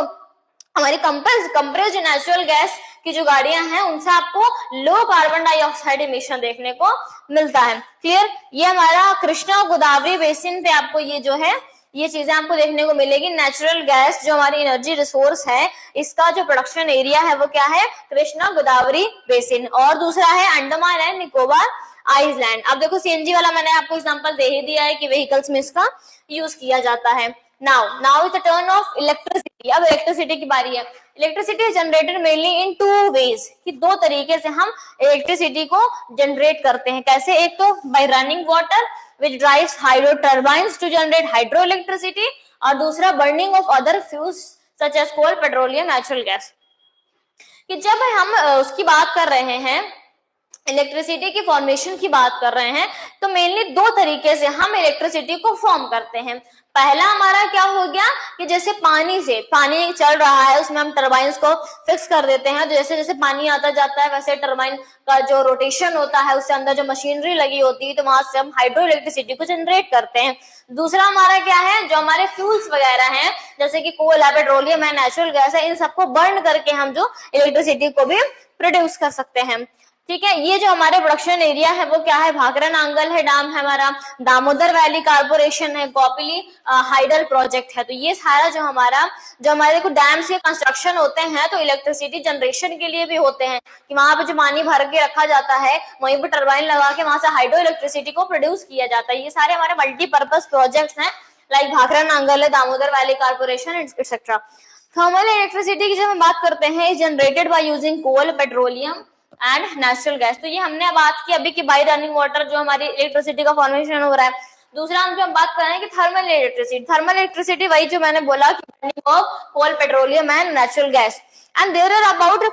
हमारी कंप्रेस्ड नेचुरल गैस की जो गाड़ियां हैं, उनसे आपको लो कार्बन डाइऑक्साइड एमिशन देखने को मिलता है। क्लियर? ये हमारा कृष्णा गोदावरी बेसिन पे आपको ये जो है ये चीजें आपको देखने को मिलेगी। नेचुरल गैस जो हमारी एनर्जी रिसोर्स है, इसका जो प्रोडक्शन एरिया है वो क्या है? कृष्णा गोदावरी बेसिन। और दूसरा है अंडमान एंड निकोबार आइलैंड। अब देखो सीएनजी वाला मैंने आपको एग्जांपल दे ही दिया है कि व्हीकल्स में इसका यूज किया जाता है। Now is the turn of electricity. अब इलेक्ट्रिसिटी की बारी है। Electricity is generated mainly in two ways, कि दो तरीके से हम इलेक्ट्रिसिटी को जनरेट करते हैं। कैसे? एक तो bye running water which drives hydro turbines to generate hydroelectricity, और दूसरा burning of other fuels such as coal, petroleum, natural gas। कि जब हम उसकी बात कर रहे हैं, इलेक्ट्रिसिटी की फॉर्मेशन की बात कर रहे हैं, तो मेनली दो तरीके से हम इलेक्ट्रिसिटी को फॉर्म करते हैं। पहला हमारा क्या हो गया कि जैसे पानी चल रहा है, उसमें हम टरबाइंस को फिक्स कर देते हैं, तो जैसे जैसे पानी आता जाता है वैसे टरबाइन का जो रोटेशन होता है, उससे अंदर जो मशीनरी लगी होती है, तो वहां से हम हाइड्रो इलेक्ट्रिसिटी को जनरेट करते हैं। दूसरा हमारा क्या है, जो हमारे फ्यूल्स वगैरह हैं, जैसे कि कोल है, पेट्रोलियम है, नेचुरल गैस है, इन सबको बर्न करके हम जो इलेक्ट्रिसिटी को भी प्रोड्यूस कर सकते हैं। ठीक है, ये जो हमारे प्रोडक्शन एरिया है वो क्या है? भाखरा नांगल है, डैम है हमारा, दामोदर वैली कारपोरेशन है, कॉपिली हाइडल प्रोजेक्ट है। तो ये सारा जो हमारे को डैम्स के कंस्ट्रक्शन होते हैं, तो इलेक्ट्रिसिटी जनरेशन के लिए भी होते हैं, कि वहां पे जो पानी भर के रखा जाता है, वहीं पर टरबाइन लगा के वहां से हाइड्रो इलेक्ट्रिसिटी को प्रोड्यूस किया जाता है। ये सारे हमारे मल्टीपर्पज प्रोजेक्ट्स हैं, लाइक भाखरा नांगल है, Damodar Valley Corporation etcetera. Thermal electricity की जब हम बात करते हैं, generated by using coal, petroleum and natural gas. तो ये हमने बात की अभी कि बाय रनिंग वाटर जो हमारी इलेक्ट्रिसिटी का फॉर्मेशन हो रहा है। दूसरा हम बात कर रहे हैं कि थर्मल इलेक्ट्रिसिटी वही जो मैंने बोला कि burning of coal, petroleum and natural gas. And there are about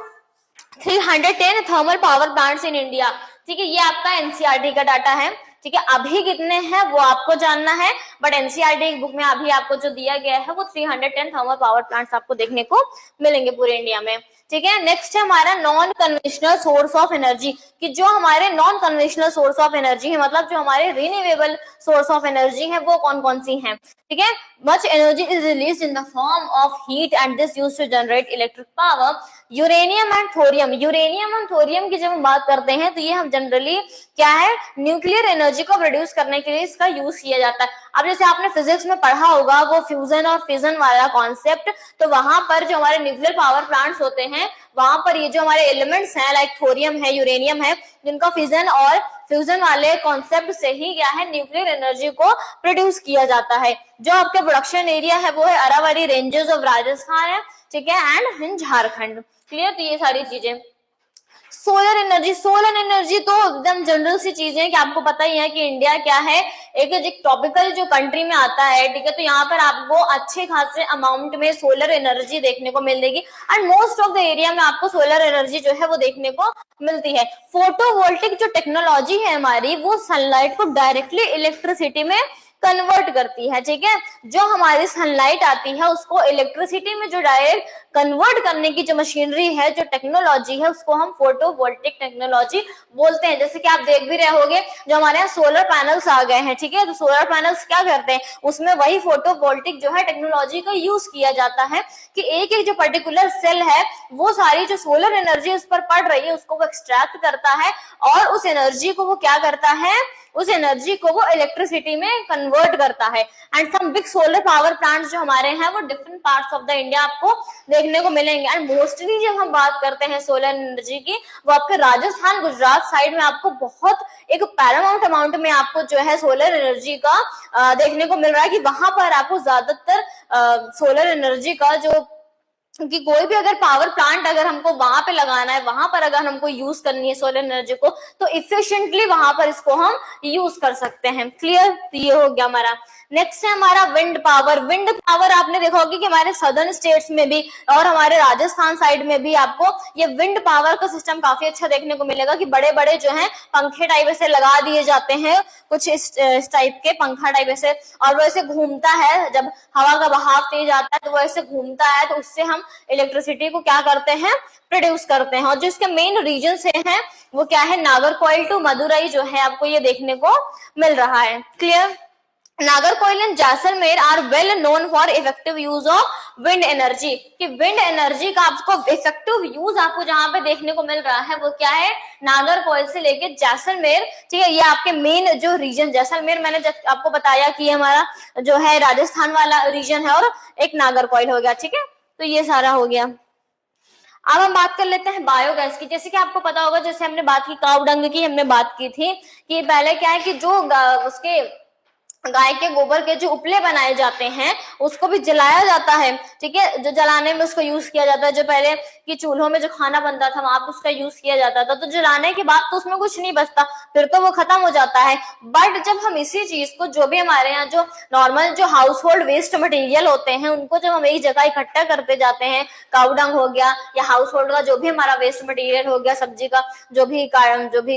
310 thermal power plants in India. ठीक है, ये आपका एनसीईआरटी का डाटा है। ठीक है, अभी कितने हैं वो आपको जानना है, बट एनसीईआरटी बुक में अभी आपको जो दिया गया है वो 310 थर्मल पावर प्लांट्स आपको देखने को मिलेंगे पूरे इंडिया में। ठीक है, नेक्स्ट है हमारा non conventional source of energy, कि जो हमारे non conventional source of energy है, मतलब जो हमारे रिन्यूएबल सोर्स ऑफ एनर्जी है, वो कौन कौन सी हैं। ठीक है, much energy is released in the form of heat and this used to generate electric power. Uranium and thorium की जब हम बात करते हैं, तो ये हम जनरली क्या है, न्यूक्लियर एनर्जी को प्रोड्यूस करने के लिए इसका यूज किया जाता है। अब जैसे आपने फिजिक्स में पढ़ा होगा वो फ्यूजन और फिजन वाला कॉन्सेप्ट, तो वहां पर जो हमारे न्यूक्लियर पावर प्लांट्स होते हैं, वहां पर ये जो हमारे एलिमेंट्स हैं, लाइक थोरियम है, यूरेनियम है, जिनका फिजन और फ्यूजन वाले कॉन्सेप्ट से ही क्या है, न्यूक्लियर एनर्जी को प्रोड्यूस किया जाता है। जो आपके प्रोडक्शन एरिया है वो है अरावली रेंजेस ऑफ राजस्थान है, ठीक है, एंड इन झारखंड। क्लियर? तो ये सारी चीजें। सोलर एनर्जी तो एकदम जनरल सी चीजें है कि आपको पता ही है कि इंडिया क्या है, एक ट्रॉपिकल जो कंट्री में आता है। ठीक है, तो यहाँ पर आपको अच्छे खासे अमाउंट में सोलर एनर्जी देखने को मिलेगी, and most of the area में आपको सोलर एनर्जी जो है वो देखने को मिलती है। फोटोवोल्टिक जो टेक्नोलॉजी है हमारी, वो सनलाइट को डायरेक्टली इलेक्ट्रिसिटी में कन्वर्ट करती है। ठीक है, जो हमारी सनलाइट आती है उसको इलेक्ट्रिसिटी में जो डायरेक्ट कन्वर्ट करने की जो मशीनरी है, जो टेक्नोलॉजी है, उसको हम फोटोवोल्टिक टेक्नोलॉजी बोलते हैं। जैसे कि आप देख भी रहे होंगे जो हमारे यहाँ सोलर पैनल्स आ गए हैं। ठीक है, तो सोलर पैनल्स क्या करते हैं, उसमें वही फोटोवोल्टिक जो है टेक्नोलॉजी का यूज किया जाता है कि एक एक जो पर्टिकुलर सेल है, वो सारी जो सोलर एनर्जी उस पर पड़ रही है उसको वो एक्सट्रैक्ट करता है, और उस एनर्जी को वो क्या करता है, उस एनर्जी को वो इलेक्ट्रिसिटी में कन्वर्ट कन्वर्ट करता है। And some big solar power plants जो हमारे हैं वो different parts of the India आपको देखने को मिलेंगे। एंड मोस्टली जब हम बात करते हैं सोलर एनर्जी की, वो आपके राजस्थान गुजरात साइड में आपको बहुत एक पैरामाउंट अमाउंट में आपको जो है सोलर एनर्जी का देखने को मिल रहा है कि वहां पर आपको ज्यादातर सोलर एनर्जी का जो कि कोई भी अगर पावर प्लांट अगर हमको वहां पे लगाना है, वहां पर अगर हमको यूज करनी है सोलर एनर्जी को, तो इफिशिएंटली वहां पर इसको हम यूज कर सकते हैं। क्लियर? तो ये हो गया हमारा। नेक्स्ट है हमारा विंड पावर। विंड पावर आपने देखा होगा कि हमारे सदर्न स्टेट्स में भी और हमारे राजस्थान साइड में भी आपको ये विंड पावर का सिस्टम काफी अच्छा देखने को मिलेगा कि बड़े बड़े जो है पंखे टाइप ऐसे लगा दिए जाते हैं, कुछ इस टाइप के पंखा टाइप ऐसे, और वो ऐसे घूमता है, जब हवा का बहाव तेज आता है तो वो ऐसे घूमता है, तो उससे हम इलेक्ट्रिसिटी को क्या करते हैं, प्रोड्यूस करते हैं। और जो इसके मेन रीजन से है वो क्या है, नागरकोइल टू मदुरई जो है आपको ये देखने को मिल रहा है। Clear? Nagercoil and Jaisalmer are well known for effective use of wind energy. कि विंड एनर्जी का आपको इफेक्टिव यूज आपको जहां पे देखने को मिल रहा है वो क्या है, नागरकोइल से लेके जैसलमेर। ठीक है, ये आपके मेन जो रीजन, जैसलमेर मैंने आपको बताया कि हमारा जो है राजस्थान वाला रीजन है, और एक नागरकोइल हो गया। ठीक है, तो ये सारा हो गया। अब हम बात कर लेते हैं बायोगैस की। जैसे कि आपको पता होगा, जैसे हमने बात की काऊ डंग की, हमने बात की थी कि पहले क्या है कि जो उसके गाय के गोबर के जो उपले बनाए जाते हैं उसको भी जलाया जाता है। ठीक है, जो जलाने में उसको यूज किया जाता है, जो पहले की चूल्हों में जो खाना बनता था वहां पर उसका यूज किया जाता था, तो जलाने के बाद तो उसमें कुछ नहीं बचता, फिर तो वो खत्म हो जाता है। बट जब हम इसी चीज को, जो भी हमारे यहाँ जो नॉर्मल जो हाउस होल्ड वेस्ट मटेरियल होते हैं उनको जब हम एक जगह इकट्ठा करते जाते हैं, काऊ डंग हो गया या हाउस होल्ड का जो भी हमारा वेस्ट मटेरियल हो गया, सब्जी का जो भी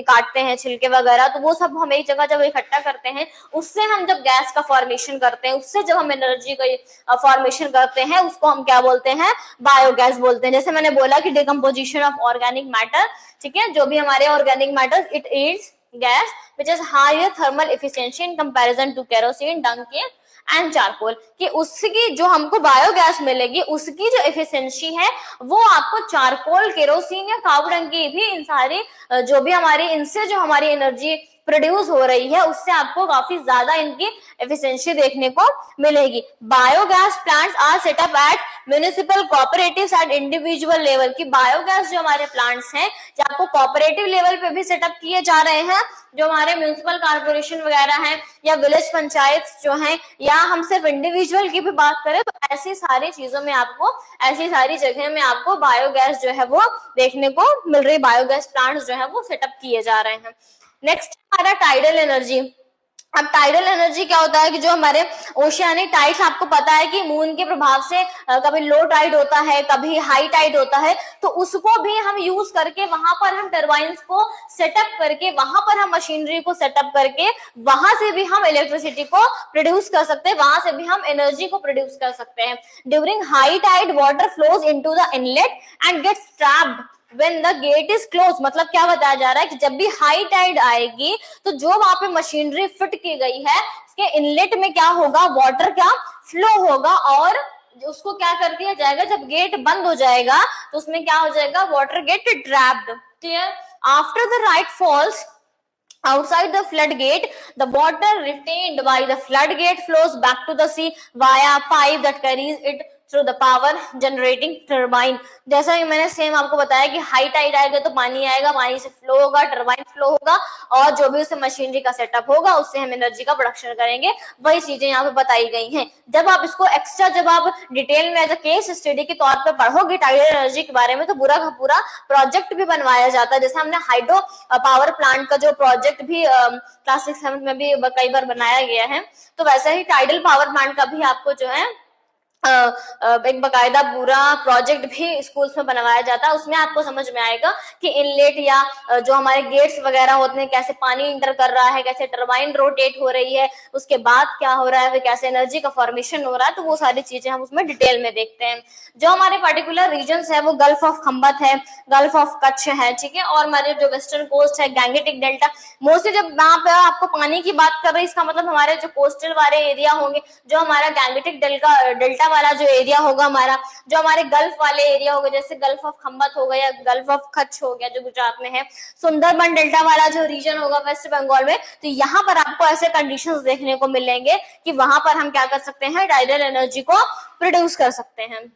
काटते हैं छिलके वगैरह, तो वो सब हम एक जगह जब इकट्ठा करते हैं, उससे हम जब गैस का फॉर्मेशन करते हैं, उससे जब हम एनर्जी का फॉर्मेशन करते हैं, उसको हम क्या बोलते हैं, बायोगैस बोलते हैं। जैसे मैंने बोला कि डिकम्पोजिशन ऑफ ऑर्गेनिक मैटर, ठीक है, जो भी हमारे organic matter, it is gas which is higher thermal efficiency in comparison to kerosene, dung cake and charcoal. कि उसकी जो हमको बायोगैस मिलेगी उसकी जो एफिशिएंसी है वो आपको चारकोल, केरोसिन या काऊ डंग की भी, इन सारी जो भी हमारी इनसे जो हमारी एनर्जी प्रोड्यूस हो रही है उससे आपको काफी ज्यादा इनकी एफिशिएंसी देखने को मिलेगी। Biogas plants are set up at municipal cooperatives at individual level. की बायोगैस जो हमारे प्लांट्स हैं ये आपको कोऑपरेटिव लेवल पे भी सेटअप किए जा रहे हैं, जो हमारे म्युनिसिपल कॉर्पोरेशन वगैरह हैं या विलेज पंचायत जो हैं, या हम सिर्फ इंडिविजुअल की भी बात करें तो ऐसी सारी चीजों में आपको, ऐसी सारी जगह में आपको बायोगैस जो है वो देखने को मिल रही, बायोगैस प्लांट्स जो है वो सेटअप किए जा रहे हैं। नेक्स्ट हमारा टाइडल एनर्जी। अब टाइडल एनर्जी क्या होता है कि जो हमारे ओशियानिक टाइड्स, आपको पता है कि मून के प्रभाव से कभी लो टाइड होता है, कभी हाई टाइड होता है, तो उसको भी हम यूज करके वहां पर हम टरबाइंस को सेटअप करके, वहां पर हम मशीनरी को सेटअप करके वहां से भी हम इलेक्ट्रिसिटी को प्रोड्यूस कर सकते हैं, वहां से भी हम एनर्जी को प्रोड्यूस कर सकते हैं। During high tide water flows into the inlet and gets trapped when the gate is closed। मतलब क्या बताया जा रहा है कि जब भी हाई टाइड आएगी तो जो वहां पे मशीनरी फिट की गई है उसके इनलेट में क्या होगा, वाटर क्या फ्लो होगा, और उसको क्या कर दिया जाएगा, जब गेट बंद हो जाएगा तो उसमें क्या हो जाएगा, water gate trapped. Clear? After the tide falls outside the floodgate, the water retained by the floodgate flows back to the sea via pipe that carries it through the power generating turbine. जैसा कि मैंने same आपको बताया कि high Tide आएगा तो पानी आएगा, पानी से फ्लो होगा, टर्बाइन फ्लो होगा, और जो भी उससे मशीनरी का सेटअप होगा उससे हम एनर्जी का प्रोडक्शन करेंगे। वही चीजें यहाँ पे बताई गई हैं। जब आप इसको एक्स्ट्रा, जब आप डिटेल में एज अ केस स्टडी के तौर पर पढ़ोगे टाइडल एनर्जी के बारे में, तो पूरा का पूरा प्रोजेक्ट भी बनवाया जाता है। जैसे हमने हाइड्रो पावर प्लांट का जो प्रोजेक्ट भी क्लास 6-7 में भी कई बार बनाया गया है, तो वैसे ही टाइडल पावर प्लांट का भी आपको जो है एक बकायदा पूरा प्रोजेक्ट भी स्कूल्स में बनवाया जाता है। उसमें आपको समझ में आएगा कि इनलेट या जो हमारे गेट्स वगैरह होते हैं, कैसे पानी इंटर कर रहा है, कैसे टरबाइन रोटेट हो रही है, उसके बाद क्या हो रहा है, कैसे एनर्जी का फॉर्मेशन हो रहा है, तो वो सारी चीजें हम उसमें डिटेल में देखते हैं। जो हमारे पर्टिकुलर रीजन है वो गल्फ ऑफ खंबत है, गल्फ ऑफ कच्छ है, ठीक है, और हमारे जो वेस्टर्न कोस्ट है, गैंगेटिक डेल्टा। मोस्टली जब वहां पे आपको पानी की बात कर रहे हैं, इसका मतलब हमारे जो कोस्टल वाले एरिया होंगे, जो हमारा गैंगेटिक डेल्टा वाला जो एरिया होगा हमारा, जो हमारे गल्फ वाले एरिया होगा, जैसे गल्फ ऑफ खम्बत हो गया, गल्फ ऑफ कच्छ हो गया जो गुजरात में है, सुंदरबन डेल्टा वाला जो रीजन होगा वेस्ट बंगाल में, तो यहाँ पर आपको ऐसे कंडीशंस देखने को मिलेंगे कि वहां पर हम क्या कर सकते हैं, टाइडल एनर्जी को प्रोड्यूस कर सकते हैं।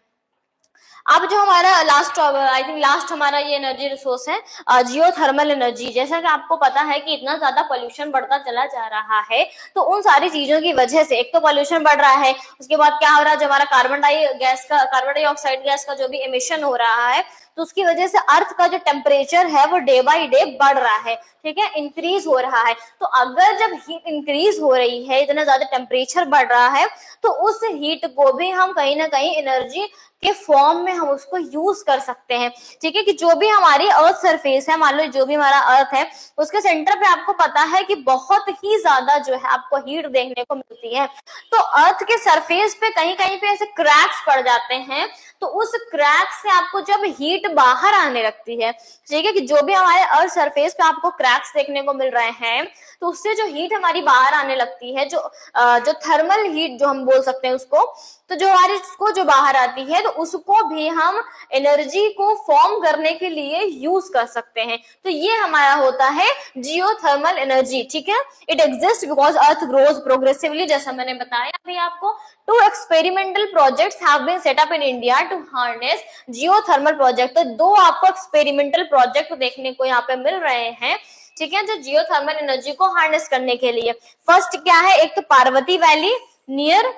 अब जो हमारा लास्ट, आई थिंक लास्ट हमारा ये एनर्जी रिसोर्स है जियोथर्मल एनर्जी। जैसा कि आपको पता है कि इतना ज्यादा पोल्यूशन बढ़ता चला जा रहा है, तो उन सारी चीजों की वजह से एक तो पोल्यूशन बढ़ रहा है, उसके बाद क्या हो रहा है, जो हमारा कार्बन डाइऑक्साइड गैस का जो भी एमिशन हो रहा है, तो उसकी वजह से अर्थ का जो टेम्परेचर है वो डे बाय डे बढ़ रहा है, ठीक है, इंक्रीज हो रहा है। तो अगर जब हीट इंक्रीज हो रही है, इतना ज्यादा टेम्परेचर बढ़ रहा है, तो उस हीट को भी हम कहीं ना कहीं एनर्जी के फॉर्म में हम उसको यूज कर सकते हैं, ठीक है। कि जो भी हमारी अर्थ सरफेस है, मान लो जो भी हमारा अर्थ है, उसके सेंटर पे आपको पता है कि बहुत ही ज्यादा जो है आपको हीट देखने को मिलती है। तो अर्थ के सरफेस पे कहीं कहीं पे ऐसे क्रैक्स पड़ जाते हैं, तो उस क्रैक से आपको जब हीट बाहर आने लगती है, ठीक है, कि जो भी हमारे अर्थ सरफेस पे आपको क्रैक्स देखने को मिल रहे हैं, तो उससे जो हीट हमारी बाहर आने लगती है, जो थर्मल हीट जो हम बोल सकते हैं उसको, तो जो हमारी उसको जो बाहर आती है, तो उसको भी हम एनर्जी को फॉर्म करने के लिए यूज कर सकते हैं। तो ये हमारा होता है जियोथर्मल एनर्जी, ठीक है। It exist because earth grows progressively, जैसा मैंने बताया अभी आपको। Two experimental projects have been set up in India to harness geothermal project. तो दो आपको एक्सपेरिमेंटल प्रोजेक्ट देखने को यहाँ पे मिल रहे हैं, ठीक है, जो जियोथर्मल एनर्जी को हार्नेस करने के लिए। फर्स्ट क्या है, एक तो पार्वती वैली नियर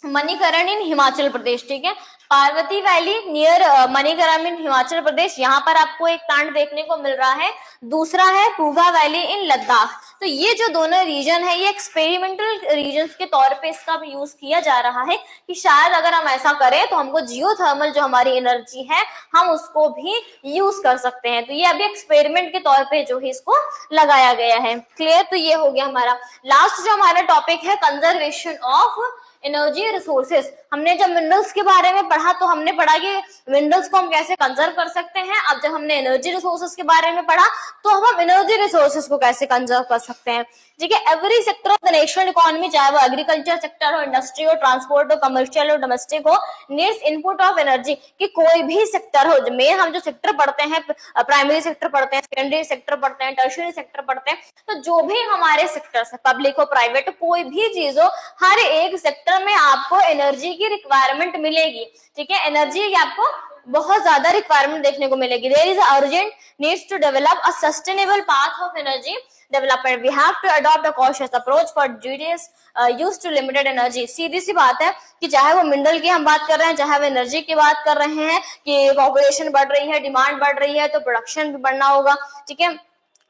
मणिकरण इन हिमाचल प्रदेश, ठीक है, पार्वती वैली नियर मणिकरण इन हिमाचल प्रदेश, यहाँ पर आपको एक प्लांट देखने को मिल रहा है। दूसरा है पूगा वैली इन लद्दाख। तो ये जो दोनों रीजन है, ये एक्सपेरिमेंटल रीजन्स के तौर पे इसका भी यूज किया जा रहा है कि शायद अगर हम ऐसा करें तो हमको जियोथर्मल जो हमारी एनर्जी है हम उसको भी यूज कर सकते हैं। तो ये अभी एक्सपेरिमेंट के तौर पे जो है इसको लगाया गया है। क्लियर? तो ये हो गया हमारा लास्ट जो हमारा टॉपिक है, कंजर्वेशन ऑफ एनर्जी रिसोर्सेस। हमने जब मिनरल्स के बारे में पढ़ा तो हमने पढ़ा कि मिनरल्स को हम कैसे कंजर्व कर सकते हैं। अब जब हमने एनर्जी रिसोर्सेस के बारे में पढ़ा तो हम एनर्जी रिसोर्सेस को कैसे कंजर्व कर सकते हैं, ठीक है। Every sector of the national economy, चाहे वो एग्रीकल्चर सेक्टर हो, इंडस्ट्री हो, ट्रांसपोर्ट हो, कमर्शियल हो, डोमेस्टिक हो, नीड्स इनपुट ऑफ एनर्जी। कि कोई भी सेक्टर हो, मेन हम जो सेक्टर पढ़ते हैं, प्राइमरी सेक्टर पढ़ते हैं, सेकेंडरी सेक्टर पढ़ते हैं, टर्शियरी सेक्टर पढ़ते हैं, तो जो भी हमारे सेक्टर्स है, पब्लिक हो, प्राइवेट हो, कोई भी चीज हो, हर एक सेक्टर में आपको एनर्जी की रिक्वायरमेंट मिलेगी, ठीक है। एनर्जी की आपको बहुत ज्यादा रिक्वायरमेंट देखने को मिलेगी। There is urgent needs to develop a sustainable path of energy development. We have to adopt a cautious approach for judicious use to limited energy. सीधी सी बात है कि चाहे वो मिनरल की हम बात कर रहे हैं, चाहे वो एनर्जी की बात कर रहे हैं, कि पॉपुलेशन बढ़ रही है, डिमांड बढ़ रही है, तो प्रोडक्शन भी बढ़ना होगा, ठीक है।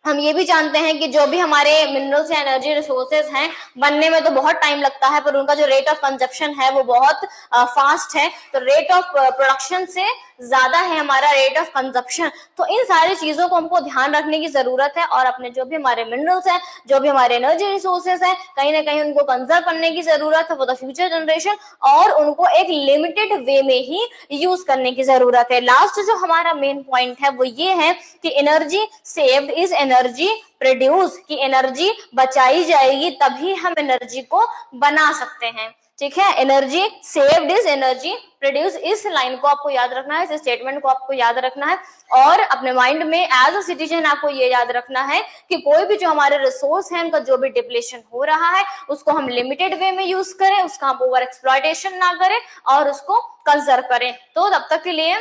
हम ये भी जानते हैं कि जो भी हमारे मिनरल्स या एनर्जी रिसोर्सेज हैं, बनने में तो बहुत टाइम लगता है, पर उनका जो रेट ऑफ कंजप्शन है वो बहुत फास्ट है। तो रेट ऑफ प्रोडक्शन से ज्यादा है हमारा रेट ऑफ कंजप्शन। तो इन सारी चीजों को हमको ध्यान रखने की जरूरत है, और अपने जो भी हमारे मिनरल्स हैं, जो भी हमारे एनर्जी रिसोर्सेज हैं, कहीं ना कहीं उनको कंजर्व करने की जरूरत है फॉर द फ्यूचर जनरेशन, और उनको एक लिमिटेड वे में ही यूज करने की जरूरत है। लास्ट जो हमारा मेन पॉइंट है वो ये है कि energy saved is energy produce, की एनर्जी बचाई जाएगी तभी हम एनर्जी को बना सकते हैं, ठीक है। Energy saved is energy produce, इस लाइन को आपको याद रखना है, इस स्टेटमेंट को आपको याद रखना है, और अपने माइंड में एज अ सिटीजन आपको ये याद रखना है कि कोई भी जो हमारे रिसोर्स है उनका जो भी डिप्लेशन हो रहा है उसको हम लिमिटेड वे में यूज करें, उसका हम ओवर एक्सप्लॉयटेशन ना करें, और उसको कंजर्व करें। तो तब तक के लिए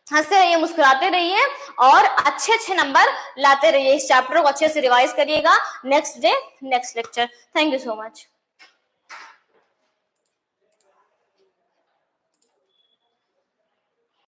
हंसते रहिए, मुस्कुराते रहिए, और अच्छे अच्छे नंबर लाते रहिए। इस चैप्टर को अच्छे से रिवाइज करिएगा। Next day next lecture. Thank you so much.